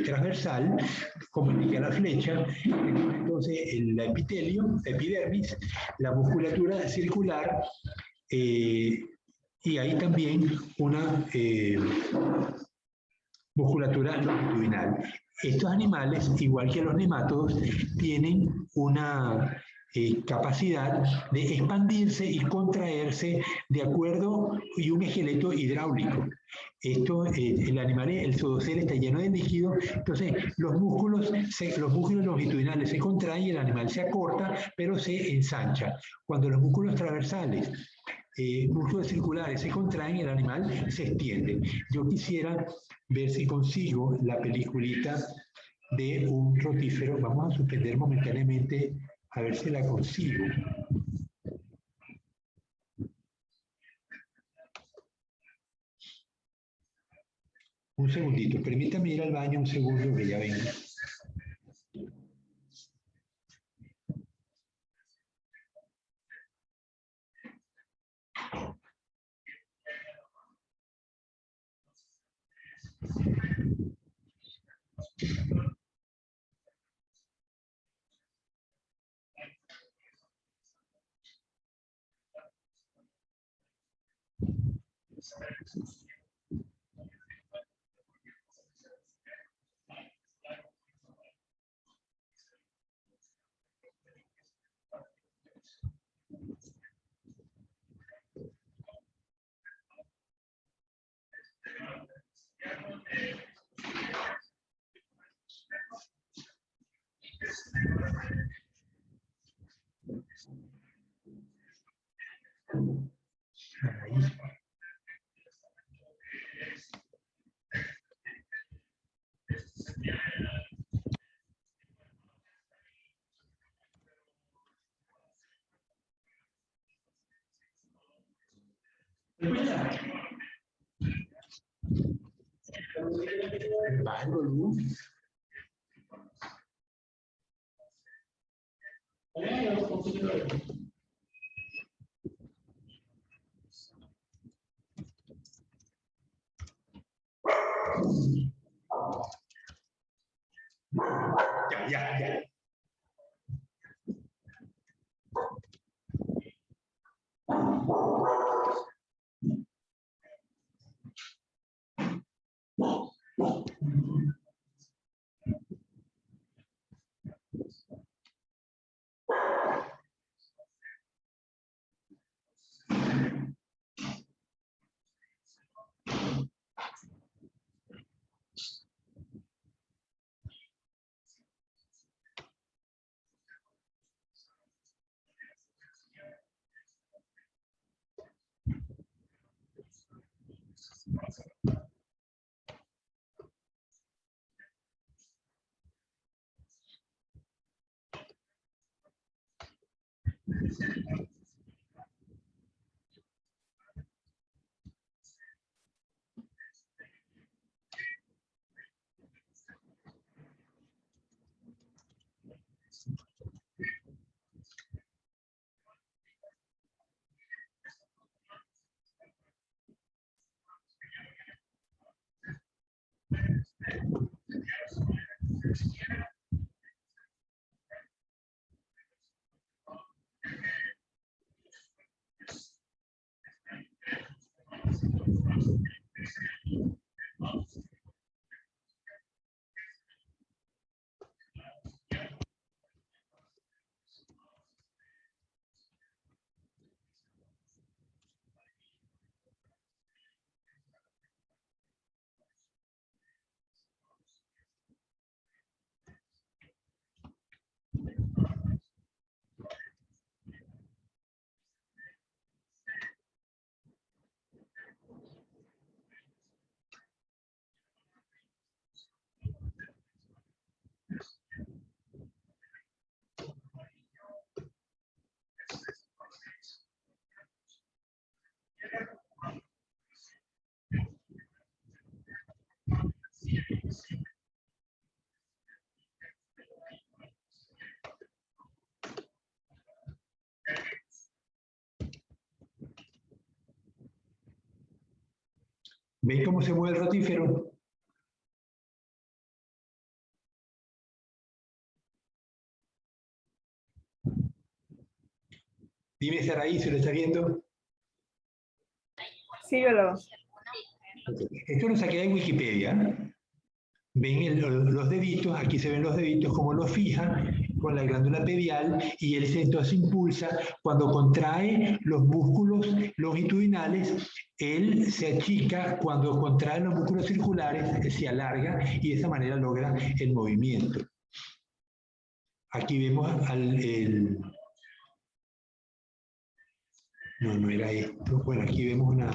transversal, como indica la flecha. Entonces, el epitelio, la epidermis, la musculatura circular, y hay también una musculatura longitudinal. Estos animales, igual que los nemátodos, tienen una capacidad de expandirse y contraerse de acuerdo y un esqueleto hidráulico. Esto, el animal, el zoocel está lleno de líquido, entonces los músculos longitudinales se contraen y el animal se acorta, pero se ensancha. Cuando los músculos transversales, músculos circulares se contraen, el animal se extiende. Yo quisiera ver si consigo la peliculita de un rotífero. Vamos a suspender momentáneamente a ver si la consigo. Un segundito, permítame ir al baño un segundo que ya vengo. Ahí. Baja el volumen. Ya. ¿Ven cómo se mueve el rotífero? Dime, Saraí, si lo está viendo. Sí, yo lo veo. Esto lo saqué de Wikipedia. Ven los deditos, aquí se ven los deditos, como los fija con la glándula pedial y él entonces impulsa. Cuando contrae los músculos longitudinales, él se achica. Cuando contrae los músculos circulares, se alarga y de esa manera logra el movimiento. Aquí vemos no era esto. Bueno, aquí vemos una...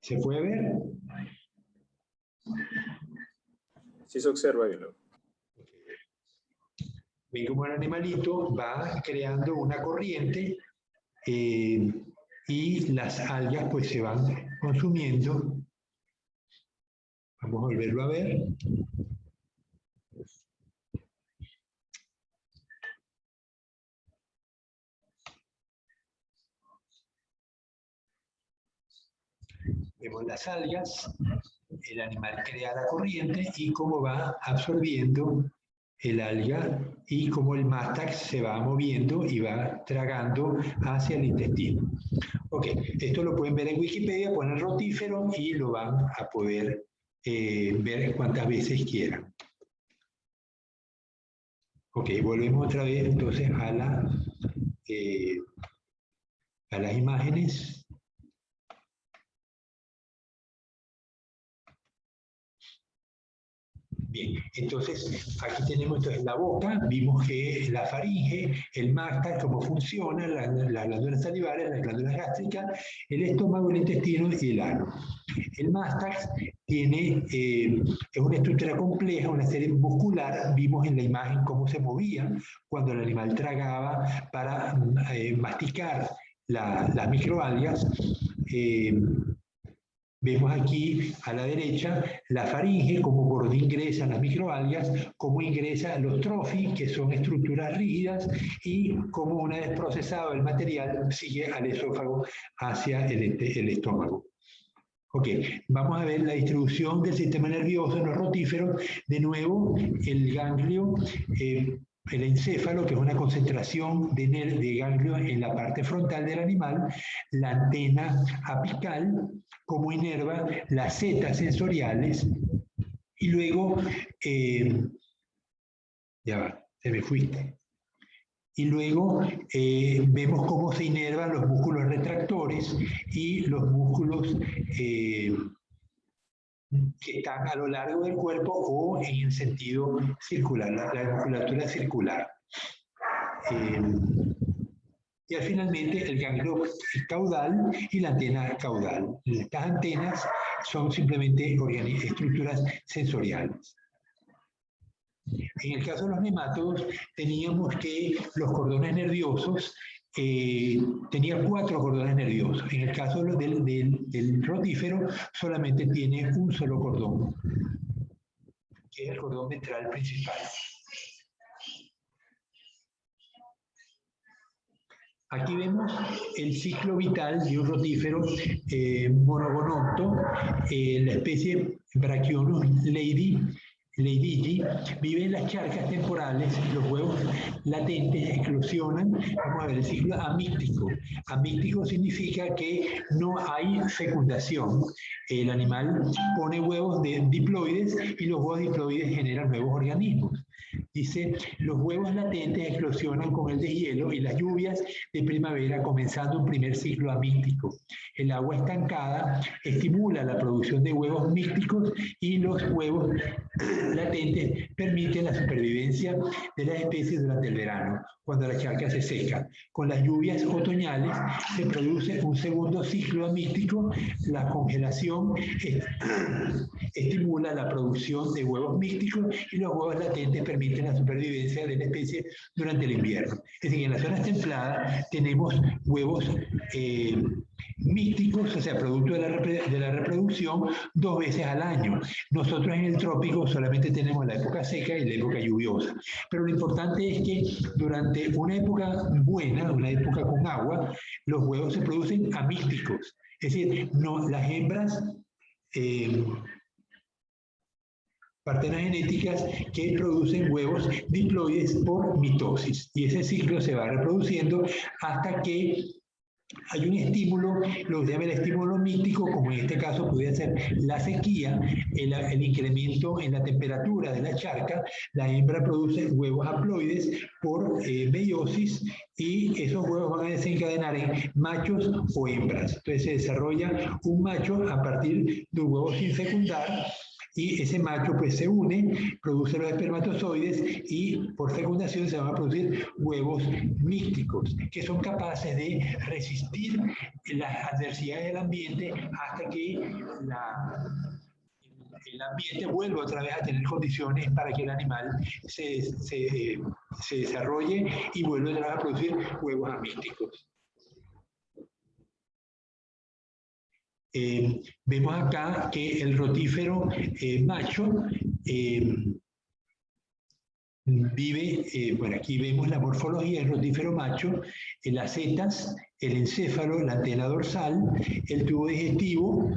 ¿Se puede ver? Sí se observa bien. Ven como el animalito va creando una corriente y las algas pues se van consumiendo. Vamos a volverlo a ver. Vemos las algas, el animal crea la corriente y cómo va absorbiendo el alga y cómo el mástax se va moviendo y va tragando hacia el intestino. Ok, esto lo pueden ver en Wikipedia, ponen rotífero y lo van a poder ver cuantas veces quieran. Ok, volvemos otra vez entonces a las imágenes. Bien, entonces aquí tenemos entonces la boca, vimos que la faringe, el máster, cómo funciona, las glándulas salivares, las glándulas gástricas, el estómago, el intestino y el ano. El mástax tiene, es una estructura compleja, una serie muscular, vimos en la imagen cómo se movía cuando el animal tragaba para masticar las microalgas. Vemos aquí a la derecha la faringe, cómo por donde ingresan las microalgas, cómo ingresan los trofi, que son estructuras rígidas, y cómo una vez procesado el material sigue al esófago hacia el estómago. Ok, vamos a ver la distribución del sistema nervioso en los rotíferos. De nuevo, el ganglio, el encéfalo, que es una concentración de ganglio en la parte frontal del animal, la antena apical, como inerva las setas sensoriales, y luego, ya va, se me fuiste. Y luego vemos cómo se inervan los músculos retractores y los músculos que están a lo largo del cuerpo o en el sentido circular, la musculatura circular. Y finalmente el ganglio caudal y la antena caudal. Estas antenas son simplemente estructuras sensoriales. En el caso de los nemátodos, teníamos que los cordones nerviosos, tenía 4 cordones nerviosos. En el caso del rotífero, solamente tiene un solo cordón, que es el cordón ventral principal. Aquí vemos el ciclo vital de un rotífero monogonopto, la especie Brachionus leidigi, vive en las charcas temporales, los huevos latentes eclosionan. Vamos a ver el ciclo amíctico. Amíctico significa que no hay fecundación. El animal pone huevos de diploides y los huevos diploides generan nuevos organismos. Dice, los huevos latentes eclosionan con el deshielo y las lluvias de primavera, comenzando un primer ciclo amíctico. El agua estancada estimula la producción de huevos mícticos y los huevos latentes permiten la supervivencia de las especies durante el verano, cuando la charca se seca. Con las lluvias otoñales se produce un segundo ciclo amíctico. La congelación estimula la producción de huevos mícticos y los huevos latentes permiten la supervivencia de la especie durante el invierno. Es decir, en las zonas templadas tenemos huevos mícticos, o sea, producto de la reproducción, 2 veces al año. Nosotros en el trópico solamente tenemos la época seca y la época lluviosa. Pero lo importante es que durante una época buena, una época con agua, los huevos se producen amícticos. Es decir, no, las hembras partenagenéticas que producen huevos diploides por mitosis. Y ese ciclo se va reproduciendo hasta que hay un estímulo, lo que se llama el estímulo mítico, como en este caso puede ser la sequía, el incremento en la temperatura de la charca. La hembra produce huevos haploides por meiosis y esos huevos van a desencadenar en machos o hembras. Entonces se desarrolla un macho a partir de un huevo sin fecundar, y ese macho pues se une, produce los espermatozoides y por fecundación se van a producir huevos mícticos que son capaces de resistir las adversidades del ambiente hasta que el ambiente vuelva otra vez a tener condiciones para que el animal se desarrolle y vuelva otra vez a producir huevos amícticos. Vemos acá que el rotífero macho vive, bueno, aquí vemos la morfología del rotífero macho, las setas, el encéfalo, la antena dorsal, el tubo digestivo,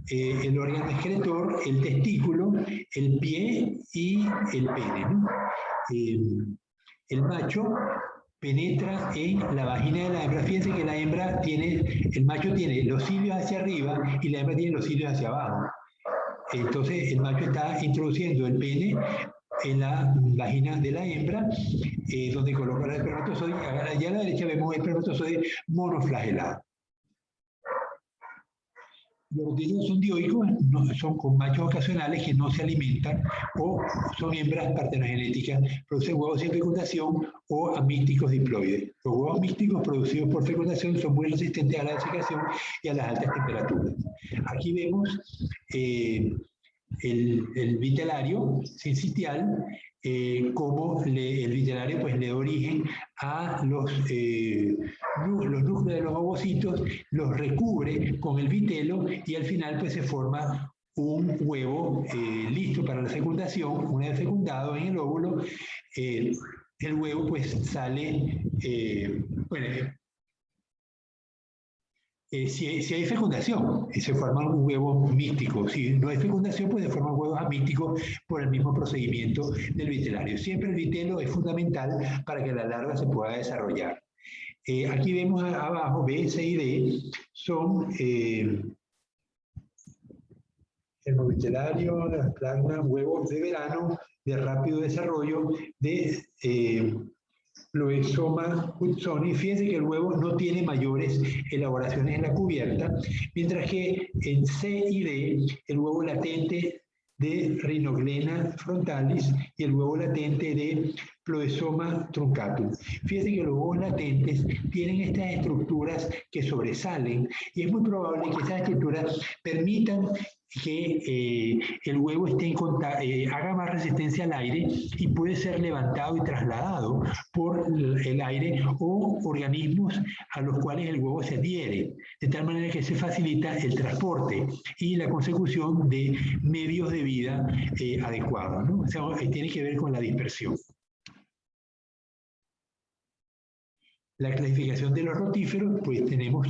el órgano excretor, el testículo, el pie y el pene, ¿no? El macho penetra en la vagina de la hembra. Fíjense que la hembra el macho tiene los cilios hacia arriba y la hembra tiene los cilios hacia abajo. Entonces el macho está introduciendo el pene en la vagina de la hembra, donde coloca el espermatozoide. Allá a la derecha vemos el espermatozoide monoflagelado. Los rotíferos son dioicos, son con machos ocasionales que no se alimentan o son hembras partenogenéticas, producen huevos sin fecundación o amísticos diploides. Los huevos místicos producidos por fecundación son muy resistentes a la desecación y a las altas temperaturas. Aquí vemos el vitelario sincitial, cómo el vitelario pues, le da origen a los núcleos de los ovocitos, los recubre con el vitelo y al final pues, se forma un huevo listo para la fecundación. Una vez fecundado en el óvulo, el huevo pues sale, bueno, si hay fecundación, se forma un huevo místico. Si no hay fecundación, pues se forman huevos amísticos por el mismo procedimiento del vitelario. Siempre el vitelo es fundamental para que la larva se pueda desarrollar. Aquí vemos abajo, B, C y D, son germovitelario, las plasmas, huevos de verano, de rápido desarrollo, de Ploexoma hudsoni. Fíjense que el huevo no tiene mayores elaboraciones en la cubierta, mientras que en C y D, el huevo latente de Rhinoglena frontalis y el huevo latente de Ploexoma truncatum. Fíjense que los huevos latentes tienen estas estructuras que sobresalen y es muy probable que estas estructuras permitan que el huevo haga más resistencia al aire y puede ser levantado y trasladado por el aire o organismos a los cuales el huevo se adhiere, de tal manera que se facilita el transporte y la consecución de medios de vida adecuados, ¿no? O sea, tiene que ver con la dispersión. La clasificación de los rotíferos, pues tenemos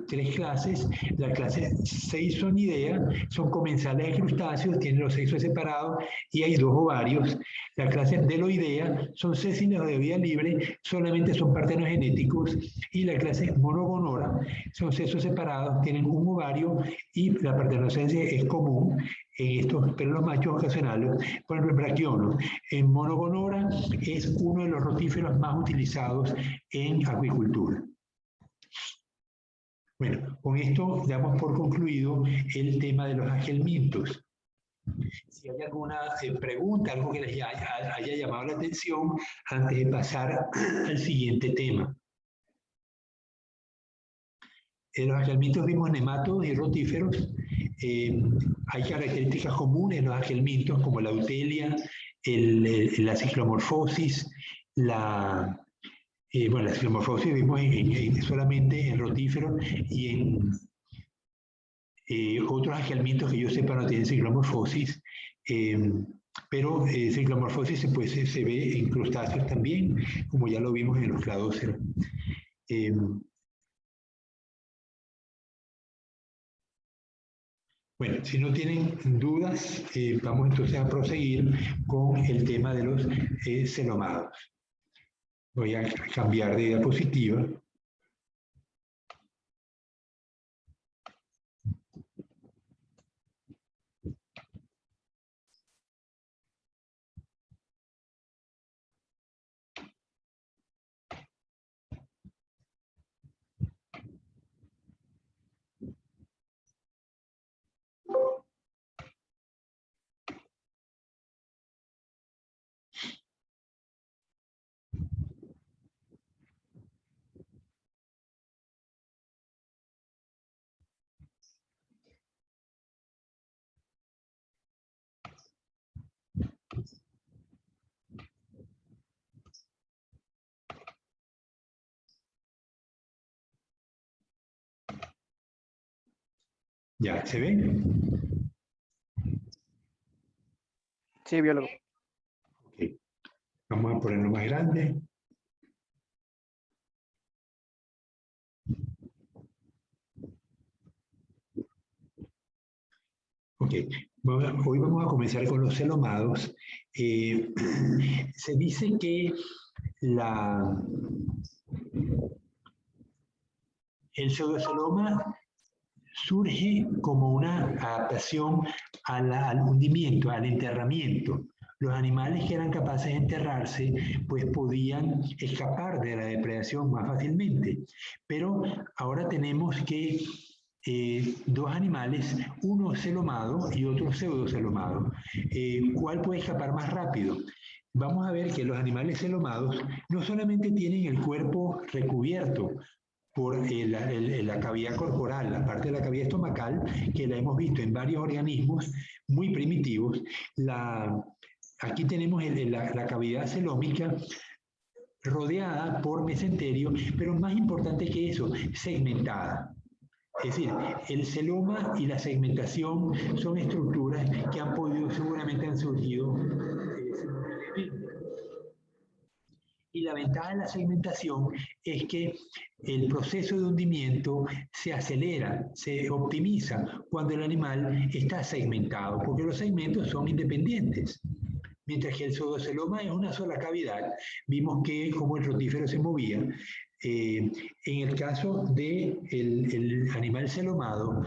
tres clases. La clase Seisonidea son comensales de crustáceos, tienen los sexos separados y hay dos ovarios. La clase Deloidea son sésiles o de vida libre, solamente son partenogenéticos. Y la clase Monogonora son sexos separados, tienen un ovario y la partenogenesia es común en estos, pero los machos ocasionales, por ejemplo, el brachiono. En Monogonora es uno de los rotíferos más utilizados en acuicultura. Bueno, con esto damos por concluido el tema de los agelmintos. Si hay alguna pregunta, algo que les haya llamado la atención antes de pasar al siguiente tema. En los agelmintos vimos nematodos y rotíferos. Hay características comunes en los agelmintos como la eutelia, la ciclomorfosis, la ciclomorfosis vimos solamente en rotíferos y en otros agelmintos que yo sepa no tienen ciclomorfosis, pero ciclomorfosis se ve en crustáceos también, como ya lo vimos en los cladóceros. Bueno, si no tienen dudas, vamos entonces a proseguir con el tema de los celomados. Voy a cambiar de diapositiva. ¿Ya se ve? Sí, biólogo. Ok. Vamos a ponerlo más grande. Ok. Hoy vamos a comenzar con los celomados. Se dice que el pseudoceloma surge como una adaptación al hundimiento, al enterramiento. Los animales que eran capaces de enterrarse, pues podían escapar de la depredación más fácilmente. Pero ahora tenemos que dos animales, uno celomado y otro pseudocelomado. ¿Cuál puede escapar más rápido? Vamos a ver que los animales celomados no solamente tienen el cuerpo recubierto por la cavidad corporal, la parte de la cavidad estomacal, que la hemos visto en varios organismos muy primitivos. Aquí tenemos la cavidad celómica rodeada por mesenterio, pero más importante que eso, segmentada. Es decir, el celoma y la segmentación son estructuras que han podido, seguramente han surgido simultáneamente. Y la ventaja de la segmentación es que el proceso de hundimiento se acelera, se optimiza cuando el animal está segmentado, porque los segmentos son independientes. Mientras que el pseudoceloma es una sola cavidad, vimos que como el rotífero se movía. En el caso del animal celomado,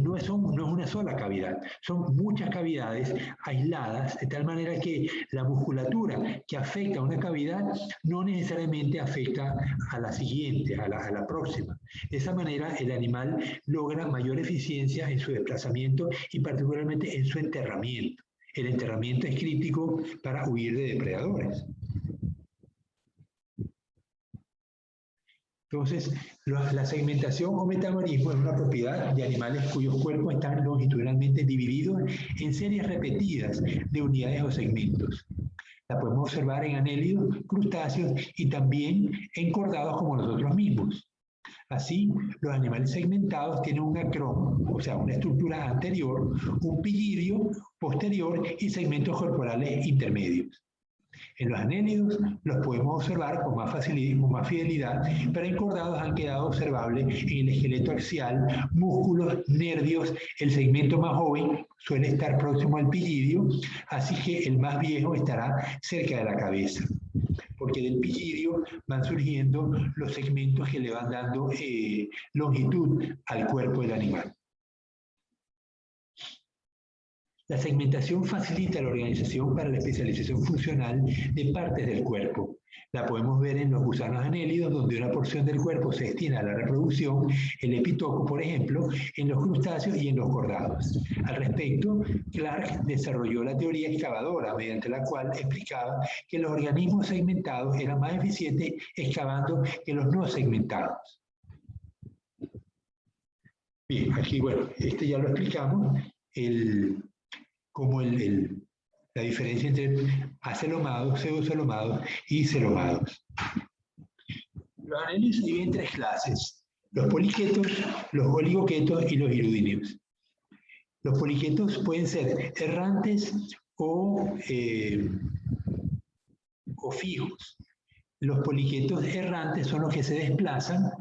no es una sola cavidad, son muchas cavidades aisladas, de tal manera que la musculatura que afecta a una cavidad no necesariamente afecta a la siguiente, a la próxima. De esa manera, el animal logra mayor eficiencia en su desplazamiento y particularmente en su enterramiento. El enterramiento es crítico para huir de depredadores. Entonces, la segmentación o metabolismo es una propiedad de animales cuyos cuerpos están longitudinalmente divididos en series repetidas de unidades o segmentos. La podemos observar en anélidos, crustáceos y también en cordados como nosotros mismos. Así, los animales segmentados tienen un acrón, o sea, una estructura anterior, un pigidio posterior y segmentos corporales intermedios. En los anélidos los podemos observar con más facilidad, con más fidelidad, pero en cordados han quedado observables en el esqueleto axial, músculos, nervios. El segmento más joven suele estar próximo al pigidio, así que el más viejo estará cerca de la cabeza, porque del pigidio van surgiendo los segmentos que le van dando longitud al cuerpo del animal. La segmentación facilita la organización para la especialización funcional de partes del cuerpo. La podemos ver en los gusanos anélidos, donde una porción del cuerpo se destina a la reproducción, el epitoco, por ejemplo, en los crustáceos y en los cordados. Al respecto, Clark desarrolló la teoría excavadora, mediante la cual explicaba que los organismos segmentados eran más eficientes excavando que los no segmentados. Bien, aquí, bueno, ya lo explicamos, la diferencia entre acelomados, pseudocelomados y celomados. Los anélidos se dividen en tres clases: los poliquetos, los oligoquetos y los hirudíneos. Los poliquetos pueden ser errantes o fijos. Los poliquetos errantes son los que se desplazan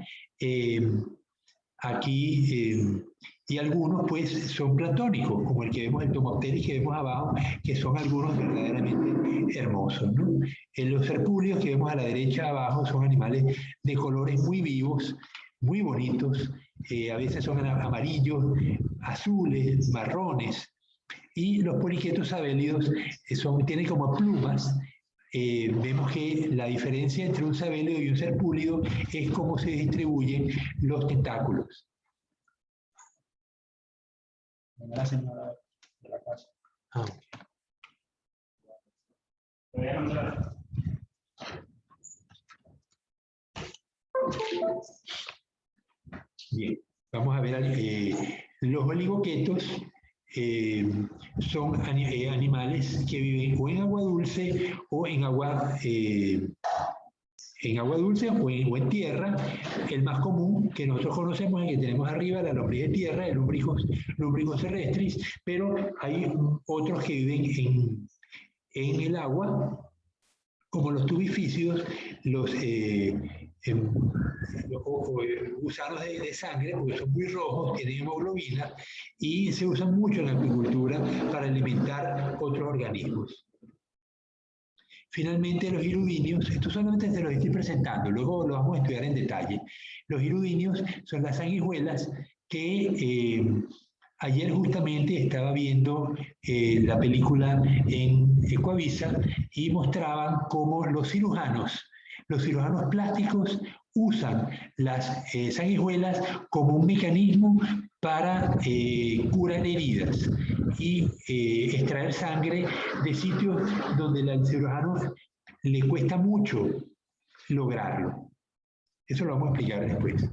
y algunos pues son platónicos, como el que vemos, el Tomopteris que vemos abajo, que son algunos verdaderamente hermosos, ¿no? Los serpúleos que vemos a la derecha abajo son animales de colores muy vivos, muy bonitos, a veces son amarillos, azules, marrones, y los poliquetos abélidos tienen como plumas. Vemos que la diferencia entre un sabélido y un serpúlido es cómo se distribuyen los tentáculos. La señora de la casa. Bien, vamos a ver los oligoquetos. Son animales que viven o en agua dulce o en agua dulce o en tierra. El más común que nosotros conocemos es el que tenemos arriba, la lombriz de tierra, el Lumbricus terrestris, pero hay otros que viven en el agua, como los tubifícidos, los gusanos de sangre, porque son muy rojos, tienen hemoglobina y se usan mucho en la acuicultura para alimentar otros organismos. Finalmente, los hirudíneos, esto solamente se los estoy presentando, luego lo vamos a estudiar en detalle. Los hirudíneos son las sanguijuelas que ayer justamente estaba viendo la película en Ecuavisa y mostraban cómo los cirujanos Los cirujanos plásticos usan las sanguijuelas como un mecanismo para curar heridas y extraer sangre de sitios donde al cirujano le cuesta mucho lograrlo. Eso lo vamos a explicar después.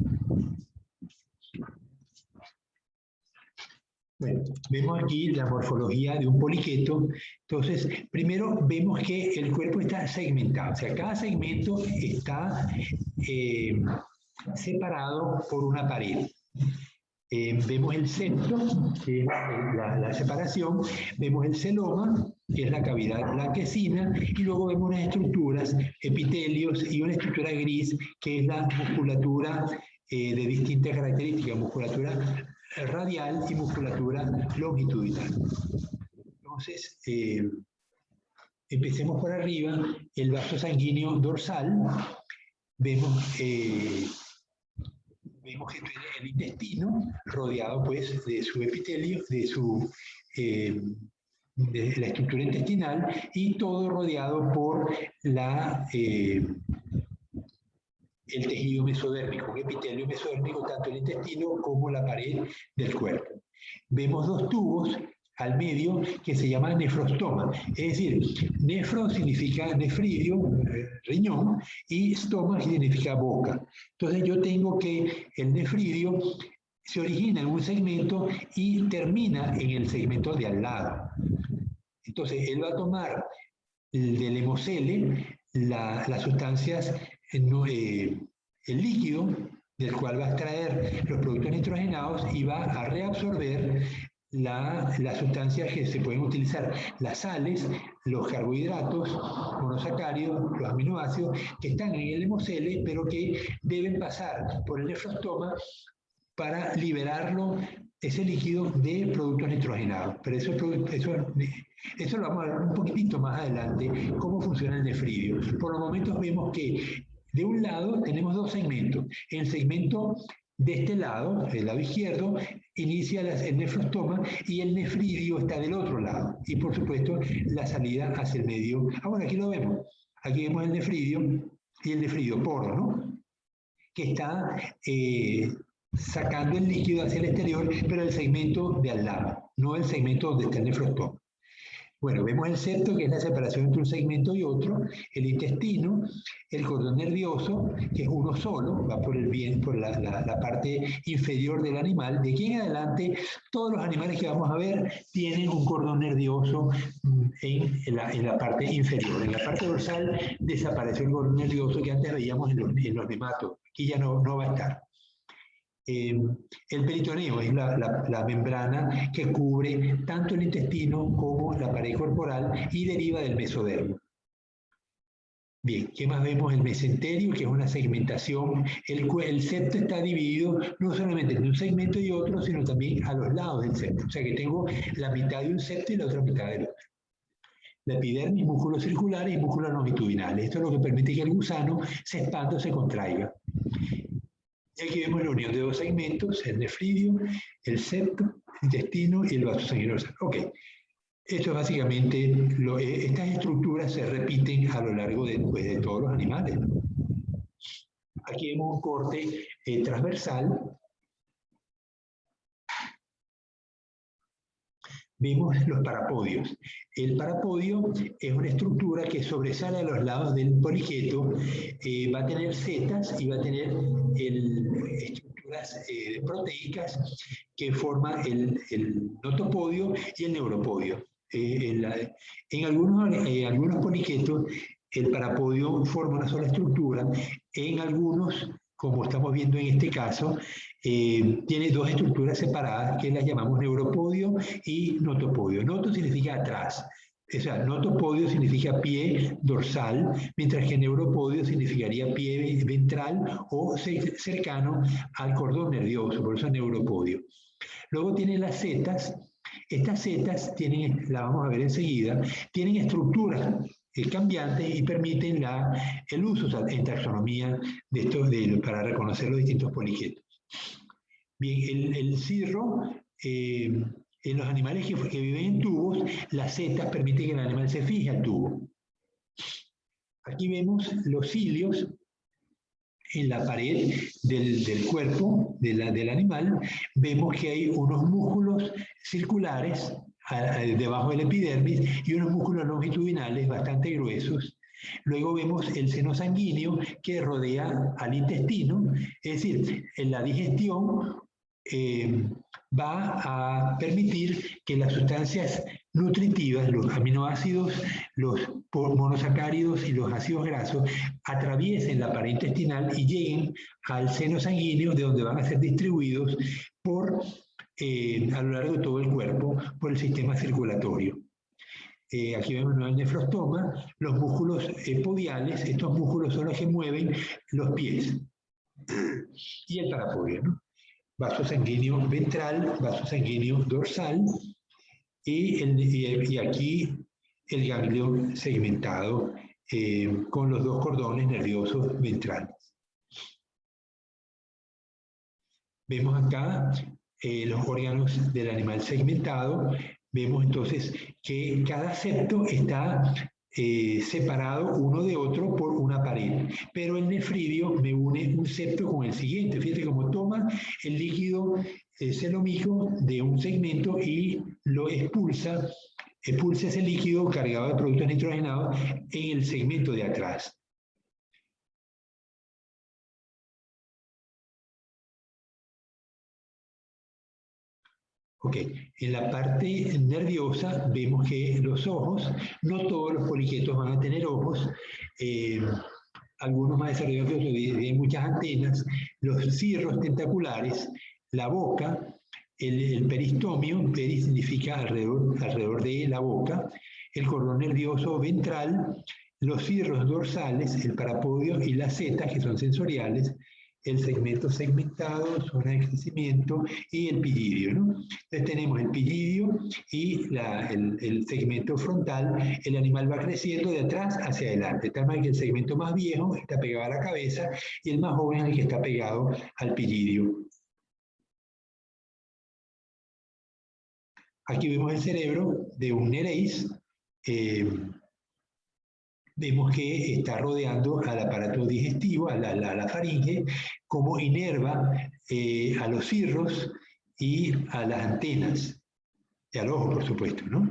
Bueno, vemos aquí la morfología de un poliqueto. Entonces, primero vemos que el cuerpo está segmentado. O sea, cada segmento está separado por una pared. Vemos el septo, que es la separación. Vemos el celoma, que es la cavidad blanquecina. Y luego vemos unas estructuras, epitelios y una estructura gris, que es la musculatura de distintas características. Musculatura radial y musculatura longitudinal. Entonces, empecemos por arriba, el vaso sanguíneo dorsal. Vemos que tiene el intestino rodeado pues de su epitelio, de la estructura intestinal, y todo rodeado por el tejido mesodérmico, un epitelio mesodérmico, tanto el intestino como la pared del cuerpo. Vemos dos tubos al medio que se llaman nefrostoma, es decir, nefro significa nefridio, riñón, y stoma significa boca. Entonces yo tengo que el nefridio se origina en un segmento y termina en el segmento de al lado. Entonces él va a tomar del hemocele las sustancias, el líquido del cual va a extraer los productos nitrogenados y va a reabsorber las sustancias que se pueden utilizar, las sales, los carbohidratos, monosacáridos, los aminoácidos, que están en el hemocele, pero que deben pasar por el nefrostoma para liberarlo, ese líquido, de productos nitrogenados. Pero eso lo vamos a ver un poquitito más adelante, cómo funciona el nefridio. Por los momentos vemos que de un lado tenemos dos segmentos. El segmento de este lado, el lado izquierdo, inicia el nefrostoma y el nefridio está del otro lado. Y por supuesto, la salida hacia el medio. Bueno, aquí lo vemos. Aquí vemos el nefridio y el nefridioporro, ¿no? Que está sacando el líquido hacia el exterior, pero el segmento de al lado, no el segmento donde está el nefrostoma. Bueno, vemos el septo, que es la separación entre un segmento y otro, el intestino, el cordón nervioso, que es uno solo, va por la parte inferior del animal. De aquí en adelante, todos los animales que vamos a ver tienen un cordón nervioso en la parte inferior. En la parte dorsal desapareció el cordón nervioso que antes veíamos en los nematos. Aquí ya no va a estar. El peritoneo es la membrana que cubre tanto el intestino como la pared corporal y deriva del mesodermo. Bien, ¿qué más vemos? El mesenterio, que es una segmentación. El septo está dividido no solamente en un segmento y otro, sino también a los lados del septo. O sea que tengo la mitad de un septo y la otra mitad del otro. La epidermis, músculos circulares y músculos longitudinales. Esto es lo que permite que el gusano se expanda o se contraiga. Y aquí vemos la unión de dos segmentos, el nefridio, el septo, el intestino y el vaso sanguíneo dorsal. Ok, esto es básicamente, estas estructuras se repiten a lo largo de todos los animales. Aquí vemos un corte transversal. Vemos los parapodios. El parapodio es una estructura que sobresale a los lados del poliqueto, va a tener setas y va a tener estructuras proteicas que forman el notopodio y el neuropodio. En algunos poliquetos el parapodio forma una sola estructura, en algunos, como estamos viendo en este caso, tiene dos estructuras separadas que las llamamos neuropodio y notopodio. Noto significa atrás, o sea, notopodio significa pie dorsal, mientras que neuropodio significaría pie ventral o cercano al cordón nervioso, por eso neuropodio. Luego tiene las setas. Estas setas tienen, la vamos a ver enseguida, tienen estructuras cambiantes y permiten el uso, o sea, en taxonomía para reconocer los distintos poliquetos. Bien, el cirro, en los animales que viven en tubos, las setas permiten que el animal se fije al tubo. Aquí vemos los cilios en la pared del cuerpo del animal. Vemos que hay unos músculos circulares debajo del epidermis y unos músculos longitudinales bastante gruesos. Luego vemos el seno sanguíneo que rodea al intestino, es decir, en la digestión va a permitir que las sustancias nutritivas, los aminoácidos, los monosacáridos y los ácidos grasos atraviesen la pared intestinal y lleguen al seno sanguíneo, de donde van a ser distribuidos a lo largo de todo el cuerpo por el sistema circulatorio. Aquí vemos el nefrostoma, los músculos podiales. Estos músculos son los que mueven los pies, y el parapodio, ¿no? Vaso sanguíneo ventral, vaso sanguíneo dorsal, y aquí el ganglio segmentado con los dos cordones nerviosos ventrales. Vemos acá los órganos del animal segmentado. Vemos entonces que cada septo está separado uno de otro por una pared, pero el nefridio me une un septo con el siguiente. Fíjate cómo toma el líquido celómico de un segmento y lo expulsa ese líquido cargado de productos nitrogenados en el segmento de atrás. Ok, en la parte nerviosa vemos que los ojos, no todos los poliquetos van a tener ojos, algunos más desarrollados que otros tienen muchas antenas, los cirros tentaculares, la boca, el peristomio, peri significa alrededor de la boca, el cordón nervioso ventral, los cirros dorsales, el parapodio y las setas, que son sensoriales, el segmento segmentado, zona de crecimiento, y el pillidio, ¿no? Entonces tenemos el pillidio y el segmento frontal. El animal va creciendo de atrás hacia adelante, de tal manera que el segmento más viejo está pegado a la cabeza y el más joven es el que está pegado al pillidio. Aquí vemos el cerebro de un nereis. Vemos que está rodeando al aparato digestivo, a la faringe, como inerva a los cirros y a las antenas, y al ojo, por supuesto, ¿no?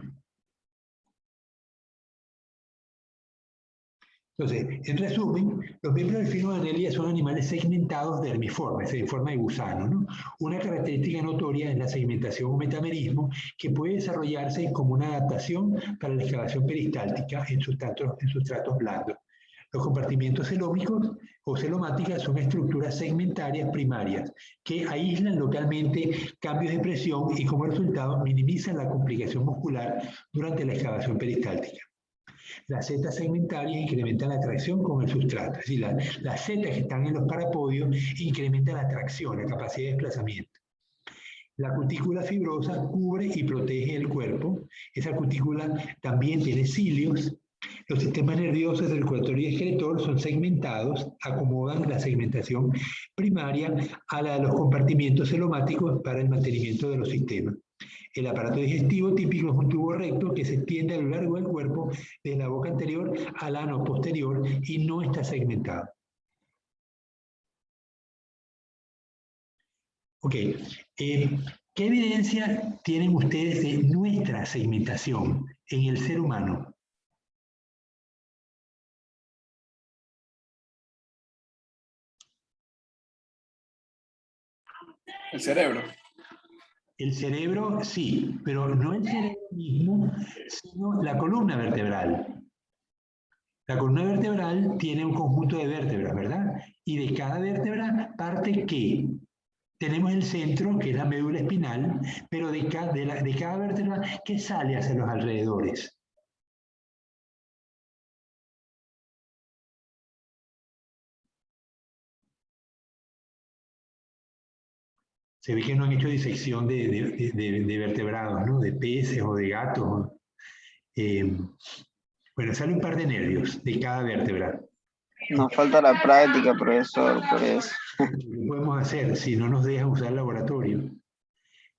Entonces, en resumen, los miembros del filo de Annelida son animales segmentados dermiformes, en forma de gusano, ¿no? Una característica notoria es la segmentación o metamerismo, que puede desarrollarse como una adaptación para la excavación peristáltica en sustratos blandos. Los compartimientos celómicos o celomáticas son estructuras segmentarias primarias que aíslan localmente cambios de presión y como resultado minimizan la complicación muscular durante la excavación peristáltica. Las setas segmentarias incrementan la tracción con el sustrato, es decir, las setas que están en los parapodios incrementan la tracción, la capacidad de desplazamiento. La cutícula fibrosa cubre y protege el cuerpo. Esa cutícula también tiene cilios. Los sistemas nerviosos del circulatorio y excretor son segmentados, acomodan la segmentación primaria a la de los compartimientos celomáticos para el mantenimiento de los sistemas. El aparato digestivo típico es un tubo recto que se extiende a lo largo del cuerpo desde la boca anterior al ano posterior y no está segmentado. Ok, ¿qué evidencia tienen ustedes de nuestra segmentación en el ser humano? El cerebro. El cerebro, sí, pero no el cerebro mismo, sino la columna vertebral. La columna vertebral tiene un conjunto de vértebras, ¿verdad? Y de cada vértebra parte ¿qué? Tenemos el centro, que es la médula espinal, pero de cada vértebra, ¿qué sale hacia los alrededores? Se ve que no han hecho disección de vertebrados, ¿no? De peces o de gatos. Bueno, sale un par de nervios de cada vértebra. Nos falta la práctica, profesor, por eso. ¿Qué podemos hacer si no nos dejan usar el laboratorio?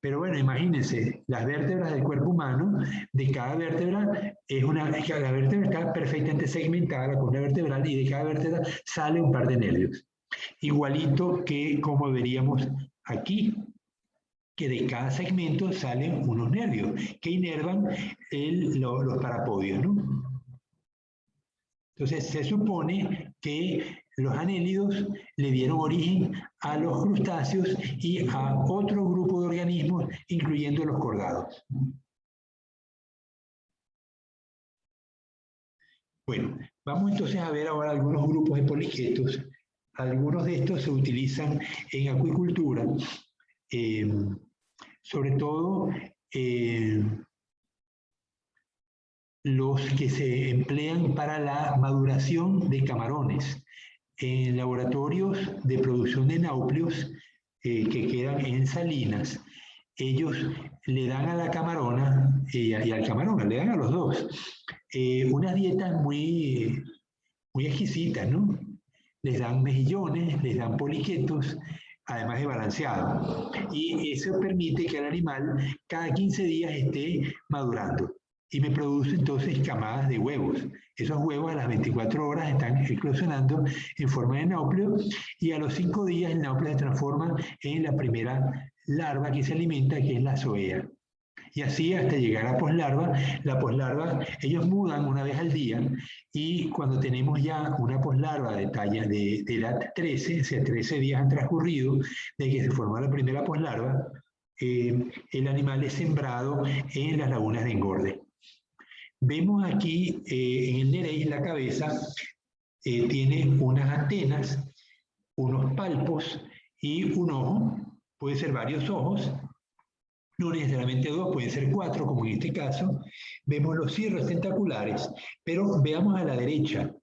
Pero bueno, imagínense, las vértebras del cuerpo humano, de cada vértebra cada vértebra está perfectamente segmentada, la columna vertebral, y de cada vértebra sale un par de nervios. Igualito que como veríamos aquí, que de cada segmento salen unos nervios que inervan los parapodios, ¿no? Entonces se supone que los anélidos le dieron origen a los crustáceos y a otro grupo de organismos, incluyendo los cordados. Bueno, vamos entonces a ver ahora algunos grupos de poliquetos. Algunos de estos se utilizan en acuicultura, sobre todo los que se emplean para la maduración de camarones. En laboratorios de producción de náuplios que quedan en salinas, ellos le dan a la camarona y al camarón, le dan a los dos, unas dietas muy exquisitas, ¿no? Les dan mejillones, les dan poliquetos, además de balanceado. Y eso permite que el animal cada 15 días esté madurando. Y me produce entonces camadas de huevos. Esos huevos a las 24 horas están eclosionando en forma de náuplio y a los 5 días el náuplio se transforma en la primera larva que se alimenta, que es la zoea. Y así hasta llegar a poslarva. La poslarva, ellos mudan una vez al día y cuando tenemos ya una poslarva de talla de edad 13, o sea, 13 días han transcurrido de que se formó la primera poslarva, el animal es sembrado en las lagunas de engorde. Vemos aquí en el nereis la cabeza tiene unas antenas, unos palpos y un ojo, puede ser varios ojos, no necesariamente dos, pueden ser 4, como en este caso. Vemos los cirros tentaculares, pero veamos a la derecha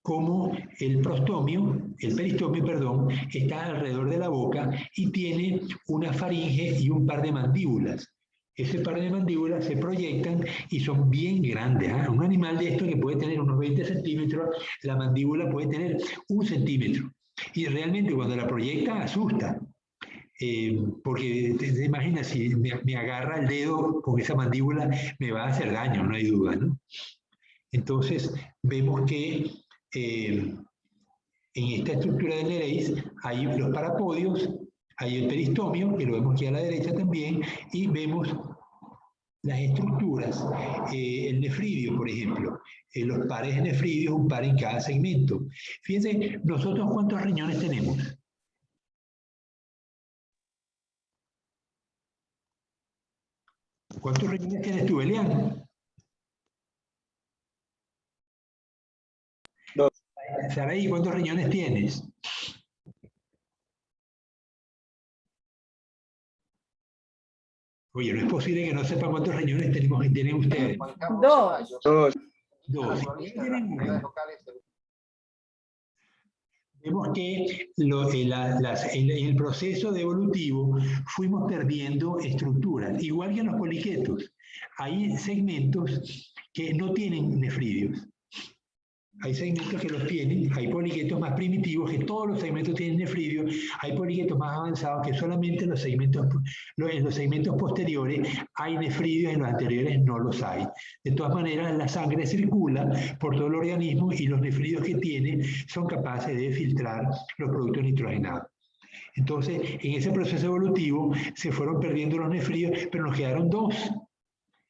cómo el peristomio, perdón, está alrededor de la boca y tiene una faringe y un par de mandíbulas. Ese par de mandíbulas se proyectan y son bien grandes. Un animal de esto que puede tener unos 20 centímetros, la mandíbula puede tener 1 centímetro. Y realmente cuando la proyecta asusta. Porque te imaginas, si me agarra el dedo con esa mandíbula, me va a hacer daño, no hay duda, ¿no? Entonces, vemos que en esta estructura del nereis hay los parapodios, hay el peristomio, que lo vemos aquí a la derecha también, y vemos las estructuras, el nefridio, por ejemplo, los pares de nefridio, un par en cada segmento. Fíjense, nosotros ¿cuántos riñones tenemos? ¿Cuántos riñones tienes tú, Elian? 2. Saraí, ¿cuántos riñones tienes? Oye, no es posible que no sepan cuántos riñones tienen ustedes. 2. 2. Vemos que en el proceso evolutivo fuimos perdiendo estructuras, igual que en los poliquetos. Hay segmentos que no tienen nefridios. Hay segmentos que los tienen, hay poliquetos más primitivos que todos los segmentos tienen nefridio, hay poliquetos más avanzados que solamente en los segmentos posteriores hay nefridios, en los anteriores no los hay. De todas maneras, la sangre circula por todo el organismo y los nefridios que tiene son capaces de filtrar los productos nitrogenados. Entonces, en ese proceso evolutivo se fueron perdiendo los nefridios, pero nos quedaron 2.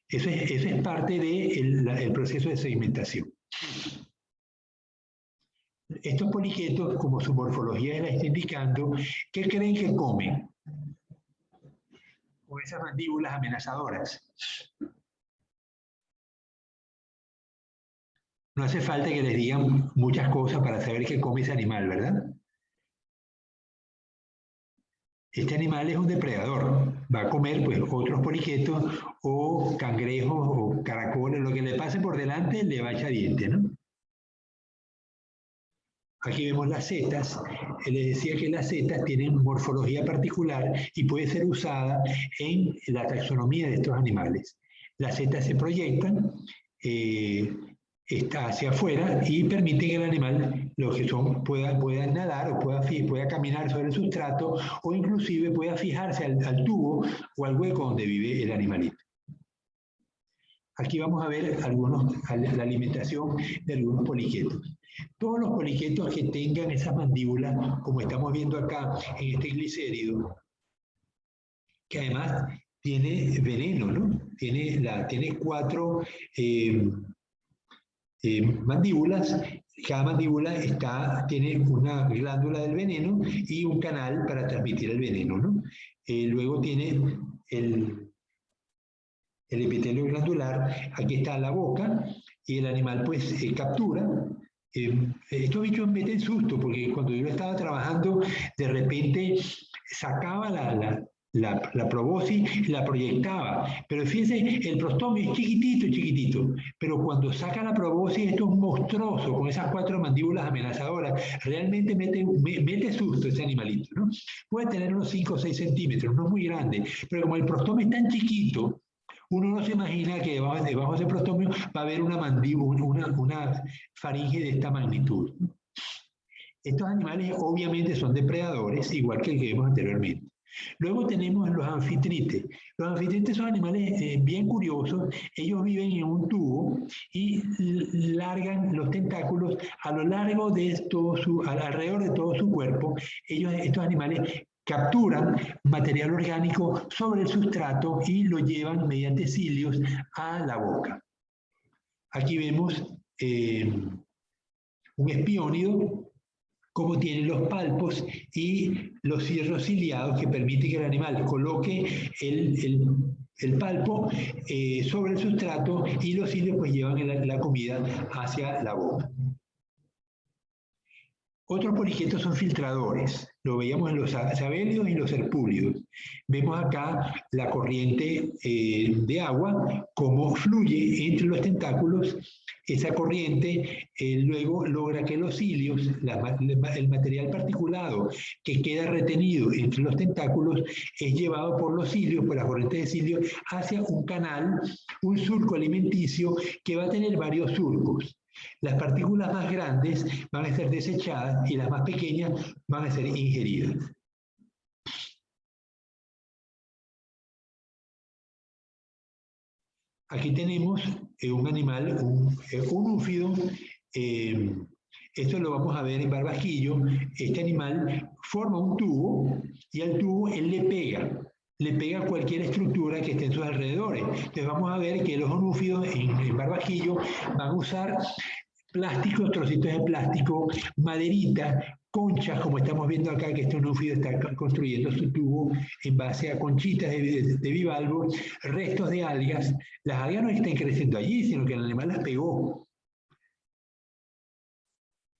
Eso es parte del proceso de segmentación. Estos poliquetos, como su morfología la está indicando, ¿qué creen que comen? Con esas mandíbulas amenazadoras. No hace falta que les digan muchas cosas para saber qué come ese animal, ¿verdad? Este animal es un depredador, va a comer pues otros poliquetos o cangrejos o caracoles, lo que le pase por delante le va a echar diente, ¿no? Aquí vemos las setas. Les decía que las setas tienen morfología particular y puede ser usada en la taxonomía de estos animales. Las setas se proyectan está hacia afuera y permiten que el animal los que puedan nadar o pueda caminar sobre el sustrato o inclusive pueda fijarse al tubo o al hueco donde vive el animalito. Aquí vamos a ver la alimentación de algunos poliquetos. Todos los poliquetos que tengan esas mandíbulas, como estamos viendo acá en este glicérido, que además tiene veneno, ¿no? Tiene 4 mandíbulas. Cada mandíbula tiene una glándula del veneno y un canal para transmitir el veneno, ¿no? Luego tiene el epitelio glandular, aquí está la boca, y el animal pues captura. Estos bichos meten susto, porque cuando yo estaba trabajando, de repente sacaba la proboscis y la proyectaba. Pero fíjense, el prostomio es chiquitito, pero cuando saca la proboscis, esto es monstruoso, con esas 4 mandíbulas amenazadoras. Realmente mete susto ese animalito, ¿no? Puede tener unos 5 o 6 centímetros, no es muy grande, pero como el prostomio es tan chiquito, uno no se imagina que debajo de ese prostomio va a haber una mandíbula, una faringe de esta magnitud. Estos animales obviamente son depredadores, igual que el que vimos anteriormente. Luego tenemos los anfitrites. Los anfitrites son animales bien curiosos. Ellos viven en un tubo y largan los tentáculos a lo largo de alrededor de todo su cuerpo. Estos animales capturan material orgánico sobre el sustrato y lo llevan mediante cilios a la boca. Aquí vemos un espiónido, como tiene los palpos y los cierros ciliados que permiten que el animal coloque el palpo sobre el sustrato y los cilios pues llevan la comida hacia la boca. Otros poliquetos son filtradores. Lo veíamos en los sabélidos y en los serpúlidos. Vemos acá la corriente de agua, cómo fluye entre los tentáculos. Esa corriente luego logra que los cilios, el material particulado que queda retenido entre los tentáculos, es llevado por los cilios, por las corrientes de cilios, hacia un canal, un surco alimenticio que va a tener varios surcos. Las partículas más grandes van a ser desechadas y las más pequeñas van a ser ingeridas. Aquí tenemos un animal, un úfido. Esto lo vamos a ver en Barbasquillo. Este animal forma un tubo y al tubo él le pega cualquier estructura que esté en sus alrededores. Entonces vamos a ver que los onúfidos en Barbasquillo van a usar plásticos, trocitos de plástico, maderita, conchas, como estamos viendo acá, que este onúfido está construyendo su tubo en base a conchitas de bivalvos, restos de algas. Las algas no están creciendo allí, sino que el animal las pegó.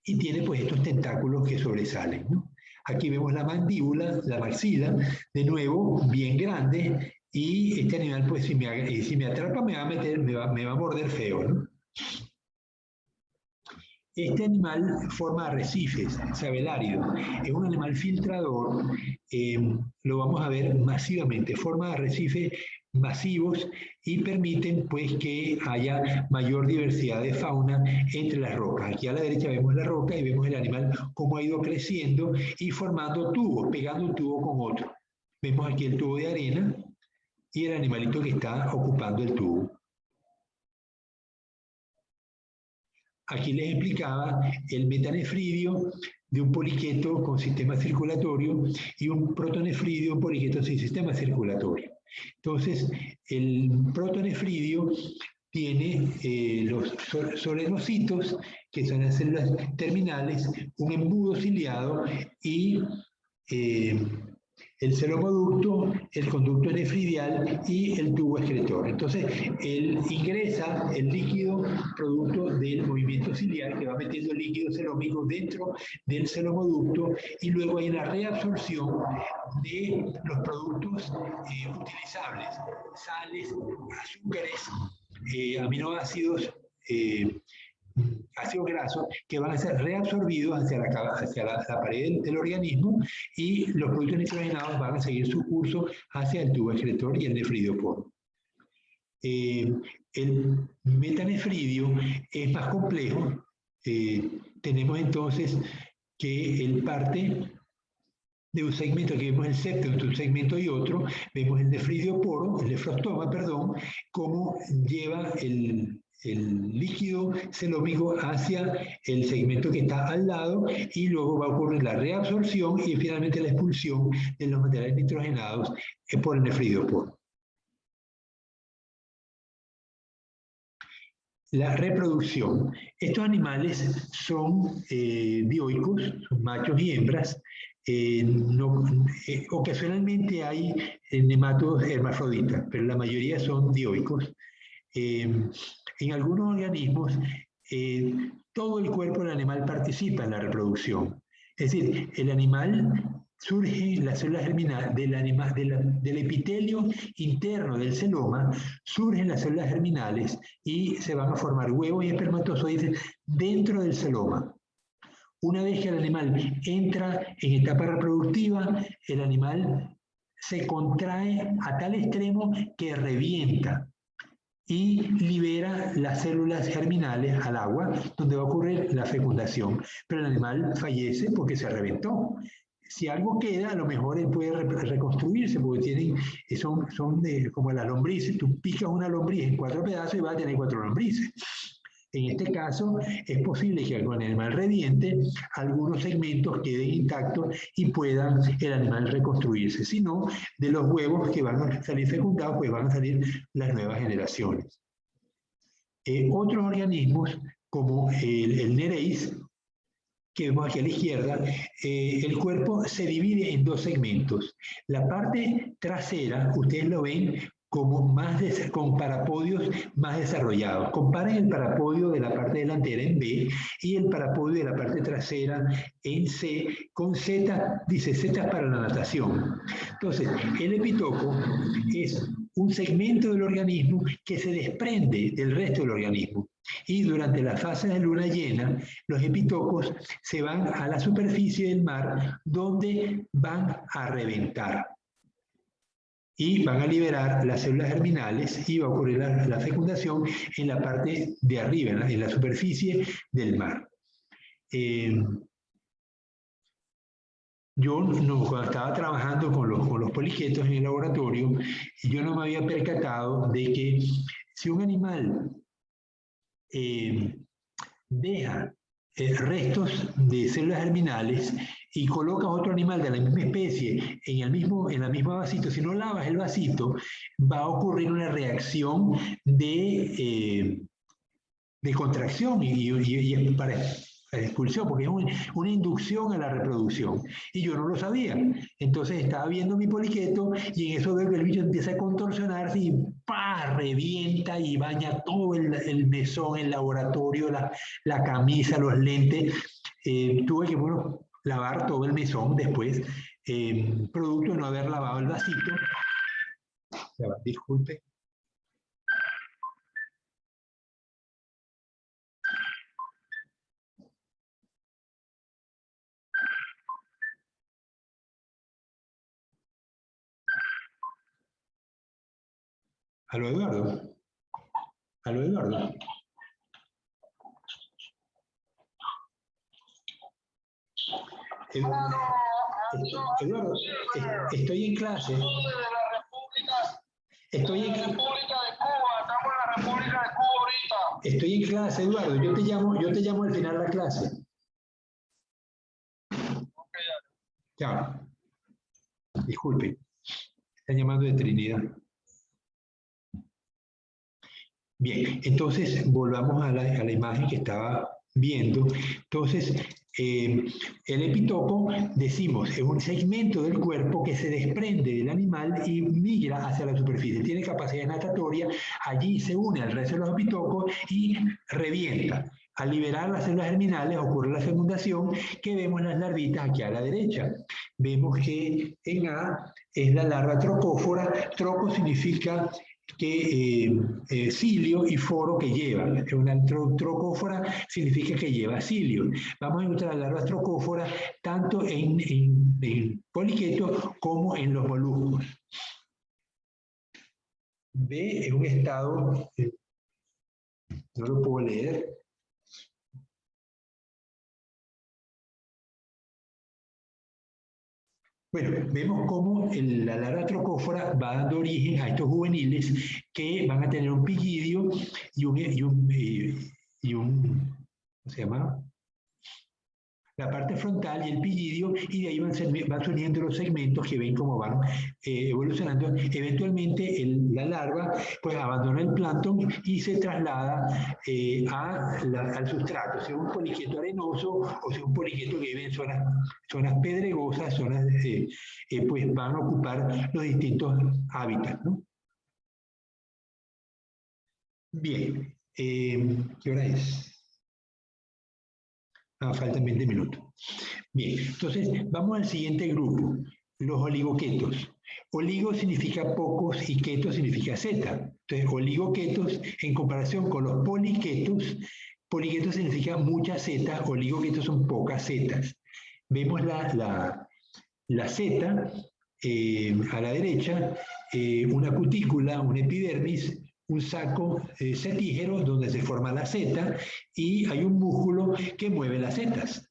Y tiene pues estos tentáculos que sobresalen, ¿no? Aquí vemos la mandíbula, la maxila, de nuevo, bien grande, y este animal, pues, si me atrapa, me va a morder feo, ¿no? Este animal forma arrecifes, sabeláridos. Es un animal filtrador, lo vamos a ver masivamente. Forma arrecifes masivos y permiten, pues, que haya mayor diversidad de fauna entre las rocas. Aquí a la derecha vemos la roca y vemos el animal cómo ha ido creciendo y formando tubos, pegando un tubo con otro. Vemos aquí el tubo de arena y el animalito que está ocupando el tubo. Aquí les explicaba el metanefridio de un poliqueto con sistema circulatorio y un protonefridio, un poliqueto sin sistema circulatorio. Entonces, el protonefridio tiene los solenocitos, que son las células terminales, un embudo ciliado y el celomoducto, el conducto nefridial y el tubo excretor. Entonces, él ingresa el líquido producto del movimiento ciliar, que va metiendo el líquido celómico dentro del celomoducto, y luego hay una reabsorción de los productos utilizables, sales, azúcares, aminoácidos, ácidos grasos, que van a ser reabsorbidos hacia la pared del organismo, y los productos nitrogenados van a seguir su curso hacia el tubo excretor y el nefridioporo. El metanefridio es más complejo, tenemos entonces que él parte de un segmento, aquí vemos el septo entre un segmento y otro, vemos el nefridioporo, el nefrostoma, perdón, cómo lleva el líquido celómico hacia el segmento que está al lado y luego va a ocurrir la reabsorción y finalmente la expulsión de los materiales nitrogenados por el nefridioporo. La reproducción. Estos animales son dioicos, son machos y hembras. Ocasionalmente hay nematodos hermafroditas, pero la mayoría son dioicos. En algunos organismos, todo el cuerpo del animal participa en la reproducción. Es decir, el animal surge, las células germinales del epitelio interno del celoma, surgen las células germinales y se van a formar huevos y espermatozoides dentro del celoma. Una vez que el animal entra en etapa reproductiva, el animal se contrae a tal extremo que revienta y libera las células germinales al agua, donde va a ocurrir la fecundación. Pero el animal fallece porque se reventó. Si algo queda, a lo mejor él puede reconstruirse, porque son como las lombrices. Tú picas una lombriz en 4 pedazos y vas a tener 4 lombrices. En este caso, es posible que con el animal reviente, algunos segmentos queden intactos y puedan el animal reconstruirse. Si no, de los huevos que van a salir fecundados, pues van a salir las nuevas generaciones. Otros organismos, como el nereis, que vemos aquí a la izquierda, el cuerpo se divide en 2 segmentos. La parte trasera, ustedes lo ven como con parapodios más desarrollados. Comparen el parapodio de la parte delantera en B y el parapodio de la parte trasera en C, con Z, dice Z para la natación. Entonces, el epitoco es un segmento del organismo que se desprende del resto del organismo. Y durante la fase de luna llena, los epitocos se van a la superficie del mar, donde van a reventar. Y van a liberar las células germinales y va a ocurrir la fecundación en la parte de arriba, en la superficie del mar. Yo cuando estaba trabajando con los poliquetos en el laboratorio, yo no me había percatado de que si un animal deja restos de células germinales y colocas otro animal de la misma especie en la misma vasito, si no lavas el vasito, va a ocurrir una reacción de contracción y para expulsión, porque es una inducción a la reproducción. Y yo no lo sabía. Entonces estaba viendo mi poliqueto y en eso veo que el bicho empieza a contorsionarse y ¡pah! Revienta y baña todo el mesón, el laboratorio, la camisa, los lentes. Tuve que lavar todo el mesón después, producto de no haber lavado el vasito. Disculpe. ¿Aló, Eduardo? ¿Aló, Eduardo? Eduardo, estoy en clase. Estoy en clase, Eduardo. Yo te llamo al final de la clase. Chao. Disculpe. Están llamando de Trinidad. Bien, entonces volvamos a la imagen que estaba viendo. Entonces, el epitoco, decimos, es un segmento del cuerpo que se desprende del animal y migra hacia la superficie. Tiene capacidad natatoria, allí se une al resto de los epitocos y revienta. Al liberar las células germinales ocurre la fecundación, que vemos las larvitas aquí a la derecha. Vemos que en A es la larva trocófora. Troco significa que cilio y foro que lleva. Una trocófora significa que lleva cilio. Vamos a encontrar larvas trocóforas tanto en poliquetos como en los moluscos. B es un estado, no lo puedo leer. Bueno, vemos cómo la larva trocófora va dando origen a estos juveniles que van a tener un pigidio ¿cómo se llama? La parte frontal y el pigidio, y de ahí van surgiendo los segmentos que ven cómo van evolucionando. Eventualmente la larva pues abandona el plancton y se traslada al sustrato, sea un poliqueto arenoso o sea un poliqueto que vive en zonas pedregosas, pues van a ocupar los distintos hábitats, ¿no? Bien, ¿qué hora es? Faltan 20 minutos. Bien, entonces vamos al siguiente grupo, los oligoquetos. Oligo significa pocos y keto significa zeta. Entonces, oligoquetos en comparación con los poliquetos, poliquetos significa muchas zetas, oligoquetos son pocas zetas. Vemos la zeta a la derecha, una cutícula, un epidermis, un saco setígero donde se forma la zeta y hay un músculo que mueve las zetas.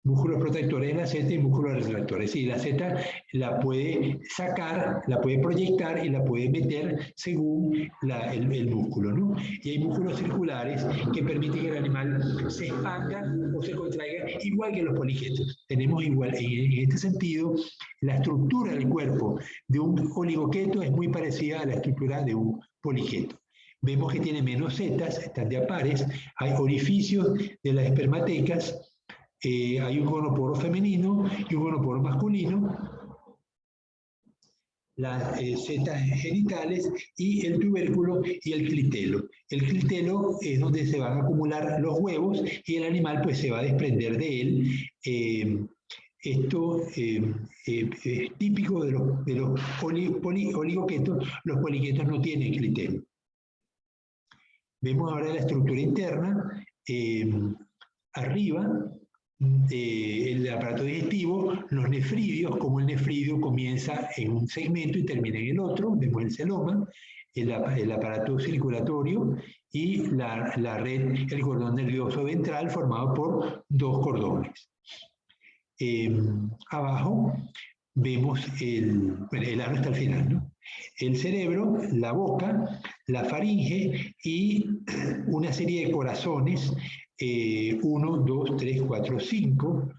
Músculos protectores de la zeta y músculos retractores. Y la zeta la puede sacar, la puede proyectar y la puede meter según el músculo, ¿no? Y hay músculos circulares que permiten que el animal se expanda o se contraiga, igual que los poliquetos. Tenemos igual, en este sentido, la estructura del cuerpo de un oligoqueto es muy parecida a la estructura de un poliqueto. Vemos que tiene menos zetas, están de a pares, hay orificios de las espermatecas. Hay un gonoporo femenino y un gonoporo masculino, las setas genitales y el tubérculo y el clitelo. El clitelo es donde se van a acumular los huevos y el animal pues se va a desprender de él. Esto es típico de los oligoquetos. Los poliquetos no tienen clitelo. Vemos ahora la estructura interna. Arriba, el aparato digestivo, los nefridios, como el nefridio comienza en un segmento y termina en el otro, vemos el celoma, el aparato circulatorio y la red, el cordón nervioso ventral formado por dos cordones. Abajo vemos el ano hasta el final, ¿no? El cerebro, la boca, la faringe y una serie de corazones, 1, 2, 3, 4, 5,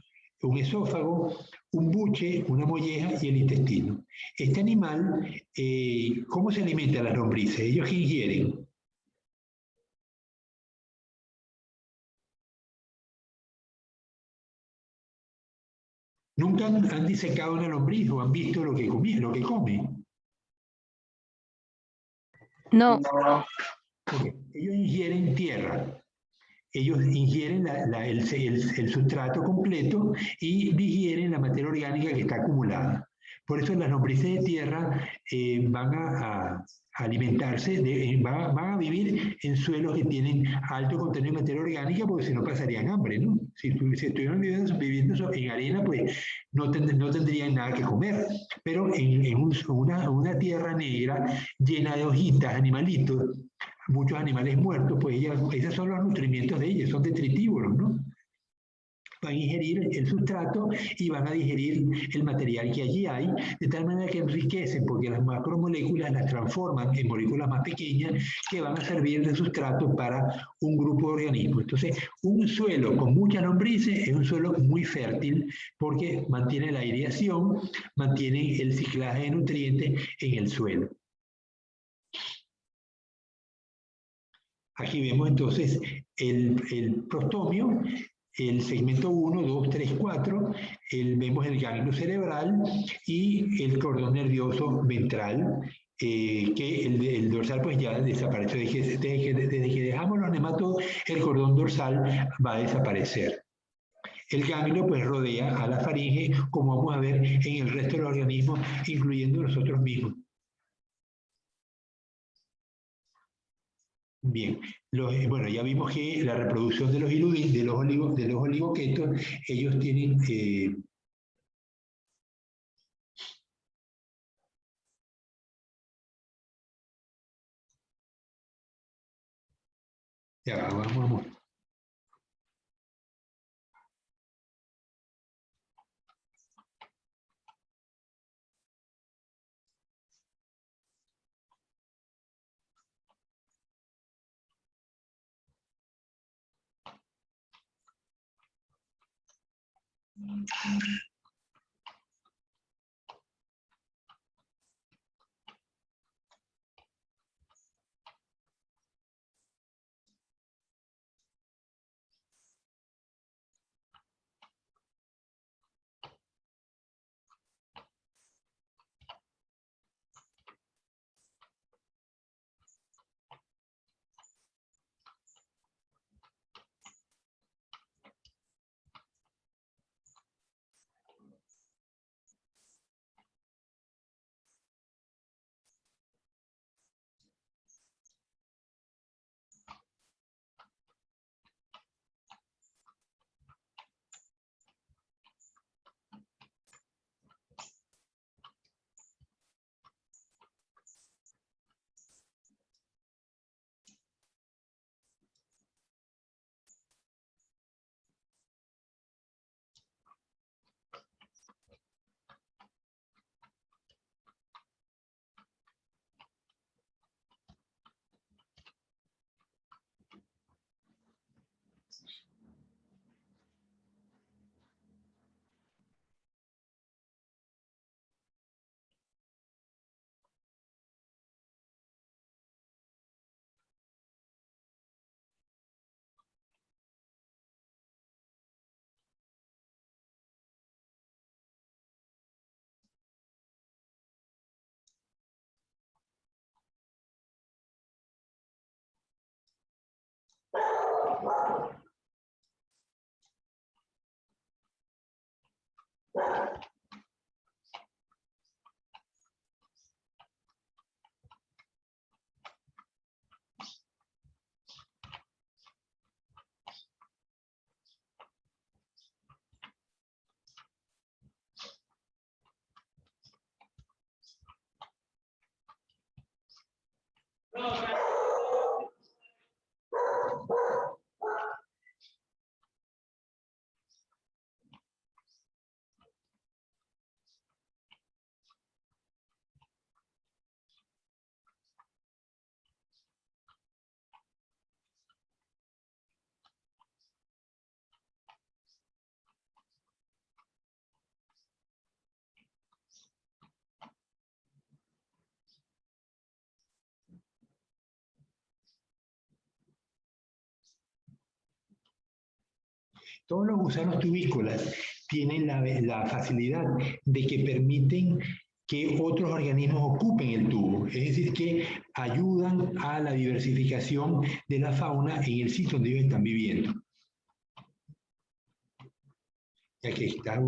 un esófago, un buche, una molleja y el intestino. Este animal, ¿cómo se alimenta las lombrices? ¿Ellos qué ingieren? ¿Nunca han disecado una lombriz o han visto lo que come? No. Okay. Ellos ingieren tierra. Ellos ingieren el sustrato completo y digieren la materia orgánica que está acumulada. Por eso las lombrices de tierra van a alimentarse, van a vivir en suelos que tienen alto contenido de materia orgánica, porque si no pasarían hambre, ¿no? Si estuvieran viviendo en arena, pues no tendrían nada que comer. Pero en una tierra negra llena de hojitas, animalitos, muchos animales muertos, pues esos son los nutrimientos de ellos, son detritívoros, ¿no? Van a ingerir el sustrato y van a digerir el material que allí hay, de tal manera que enriquecen, porque las macromoléculas las transforman en moléculas más pequeñas que van a servir de sustrato para un grupo de organismos. Entonces, un suelo con muchas lombrices es un suelo muy fértil porque mantiene la aireación, mantiene el ciclaje de nutrientes en el suelo. Aquí vemos entonces el prostomio, el segmento 1, 2, 3, 4, vemos el ganglio cerebral y el cordón nervioso ventral, que el dorsal pues ya desapareció. Desde que dejamos los nematodos, el cordón dorsal va a desaparecer. El ganglio pues rodea a la faringe, como vamos a ver en el resto de los organismos, incluyendo nosotros mismos. Bien, bueno, ya vimos que la reproducción de los oligoquetos, ellos tienen ya vamos. Todos los gusanos tubícolas tienen la facilidad de que permiten que otros organismos ocupen el tubo, es decir, que ayudan a la diversificación de la fauna en el sitio donde ellos están viviendo. Y aquí está.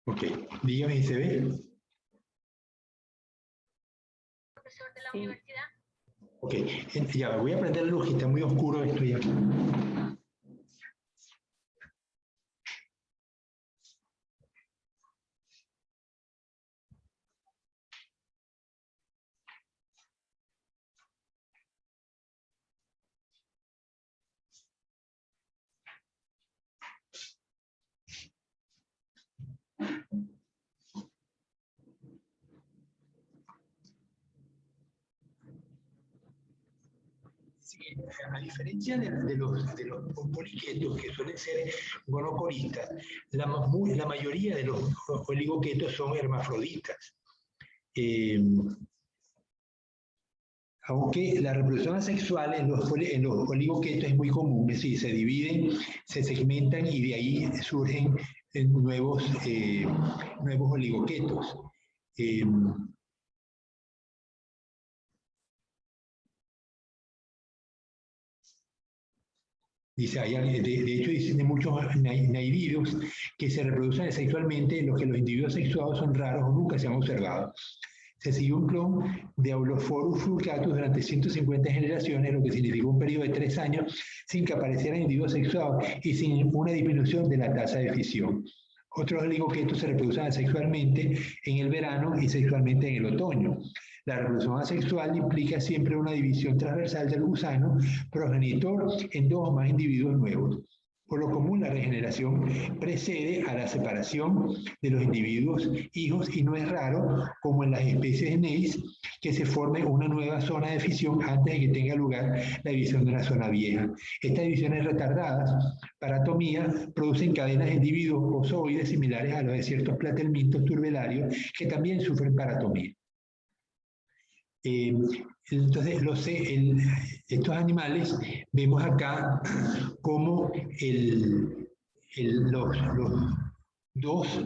Ok, dígame si se ve. Sí. Ok, ya voy a prender la luz, que está muy oscuro esto ya. Sí, a diferencia de los poliquetos, que suelen ser gonocoristas, la mayoría de los oligoquetos son hermafroditas. Aunque la reproducción asexual en los oligoquetos es muy común, es decir, se dividen, se segmentan y de ahí surgen nuevos oligoquetos. Dice, de hecho, dicen de muchos naididos que se reproducen sexualmente, en los que los individuos sexuados son raros o nunca se han observado. Se siguió un clon de Aulophorus fulcatus durante 150 generaciones, lo que significó un periodo de 3 años sin que aparecieran individuos sexuados y sin una disminución de la tasa de fisión. Otros oligoquetos se reproducen asexualmente en el verano y sexualmente en el otoño. La reproducción asexual implica siempre una división transversal del gusano progenitor en 2 o más individuos nuevos. Por lo común, la regeneración precede a la separación de los individuos hijos y no es raro, como en las especies de Neis, que se forme una nueva zona de fisión antes de que tenga lugar la división de una zona vieja. Estas divisiones retardadas, paratomía, producen cadenas de individuos pozoides similares a los de ciertos platelmintos turbelarios que también sufren paratomía. Entonces, estos animales, vemos acá como los dos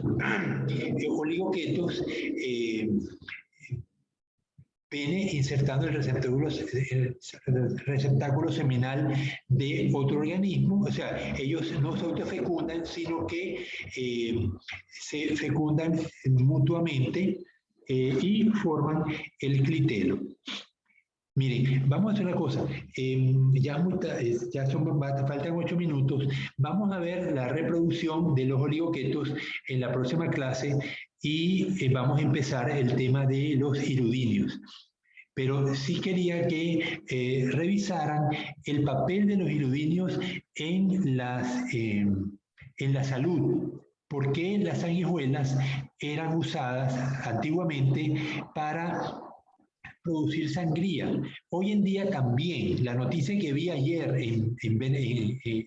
oligoquetos pene insertando el receptáculo seminal de otro organismo, o sea, ellos no se autofecundan, sino que se fecundan mutuamente y forman el clitelo. Miren, vamos a hacer una cosa, faltan 8 minutos, vamos a ver la reproducción de los oligoquetos en la próxima clase y vamos a empezar el tema de los hirudinios. Pero sí quería que revisaran el papel de los hirudinios en la salud. ¿Por qué las sanguijuelas eran usadas antiguamente para producir sangría? Hoy en día también. La noticia que vi ayer en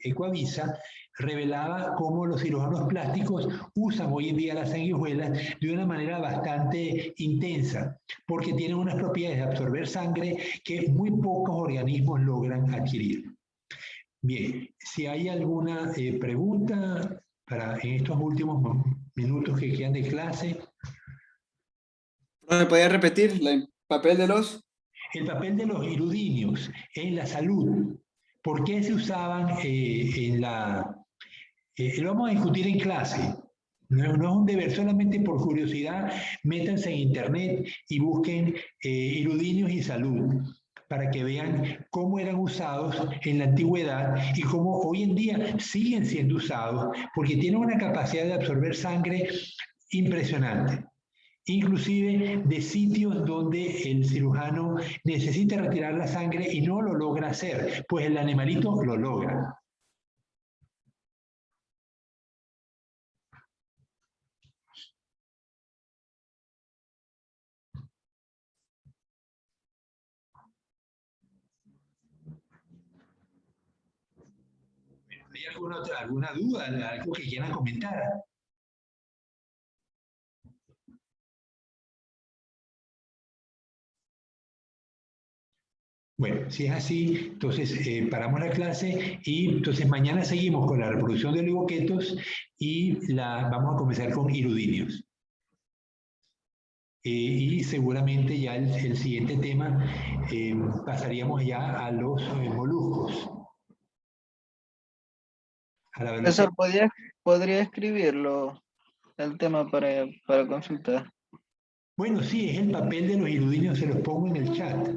Ecuavisa revelaba cómo los cirujanos plásticos usan hoy en día las sanguijuelas de una manera bastante intensa, porque tienen unas propiedades de absorber sangre que muy pocos organismos logran adquirir. Bien, si hay alguna pregunta en estos últimos minutos que quedan de clase. ¿Me podía repetir el papel de los? El papel de los hirudinios en la salud. ¿Por qué se usaban lo vamos a discutir en clase. No es un deber, solamente por curiosidad, métanse en internet y busquen hirudinios y salud, para que vean cómo eran usados en la antigüedad y cómo hoy en día siguen siendo usados, porque tienen una capacidad de absorber sangre impresionante. Inclusive de sitios donde el cirujano necesita retirar la sangre y no lo logra hacer, pues el animalito lo logra. ¿Hay alguna duda, algo que quieran comentar? Bueno, si es así, entonces paramos la clase y entonces mañana seguimos con la reproducción de oligoquetos y vamos a comenzar con hirudinios. Y seguramente ya el siguiente tema pasaríamos ya a los moluscos. Profesor, ¿podría escribirlo el tema para consultar? Bueno, sí, es el papel de los iludinos, se los pongo en el chat.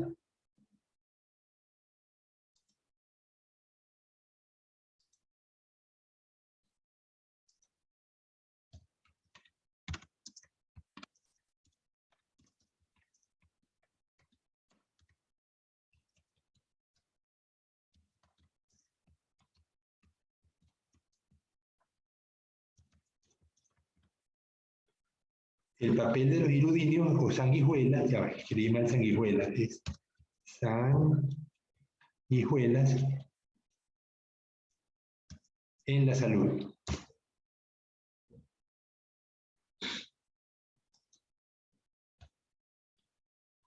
El papel de los iludinos o sanguijuelas, ya va, escribí mal sanguijuelas, es sanguijuelas en la salud.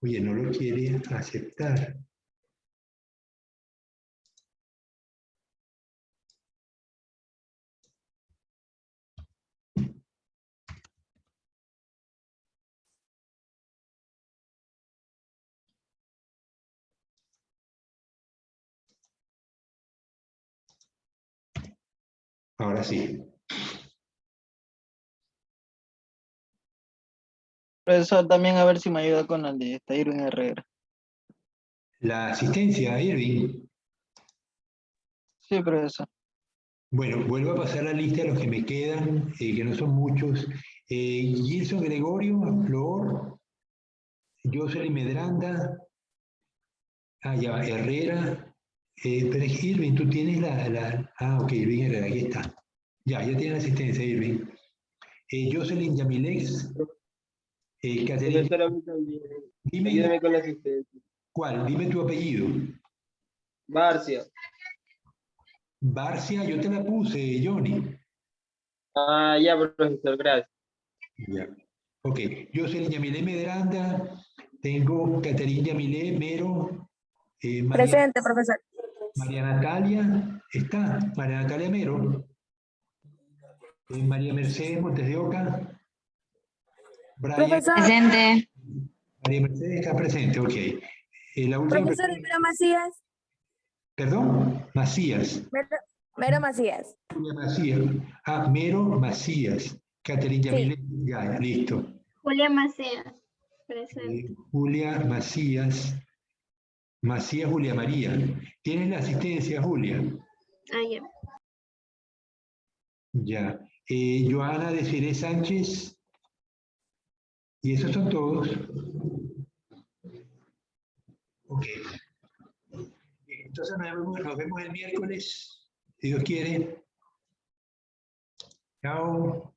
Oye, no lo quiere aceptar. Ahora sí. Profesor, también a ver si me ayuda con la de esta Irving Herrera. La asistencia, Irving. Sí, profesor. Bueno, vuelvo a pasar la lista de los que me quedan, que no son muchos. Gilson Gregorio, Flor, Jocelyn Medranda, ya va, Herrera. Pero es que, Irving, tú tienes ok, Irving Herrera, aquí está. Ya tiene la asistencia, Irving. Jocelyn Yamilex, Caterina. Profesor, a mí también. Dime, Ayúdame con la asistencia. ¿cuál? Dime tu apellido. Barcia. Barcia, yo te la puse, Johnny. Ah, ya, profesor, gracias. Ya. Ok, Jocelyn Yamilé Medranda, tengo Caterina Yamilé Mero, Presente, profesor. María Natalia, está, María Natalia Mero, María Mercedes Montes de Oca, Brian, Profesor, Presente. María Mercedes está presente, ok. La última profesor persona, Mero Macías. perdón, Macías, Mero Macías. Julia Macías, Mero Macías, Caterina Yamilé, ya, listo. Julia Macías. Presente. Julia Macías, Julia María. ¿Tienes la asistencia, Julia? Ah, ya. Ya. Joana Desiree Sánchez. Y esos son todos. Ok. Bien, entonces nos vemos el miércoles, si Dios quiere. Chao.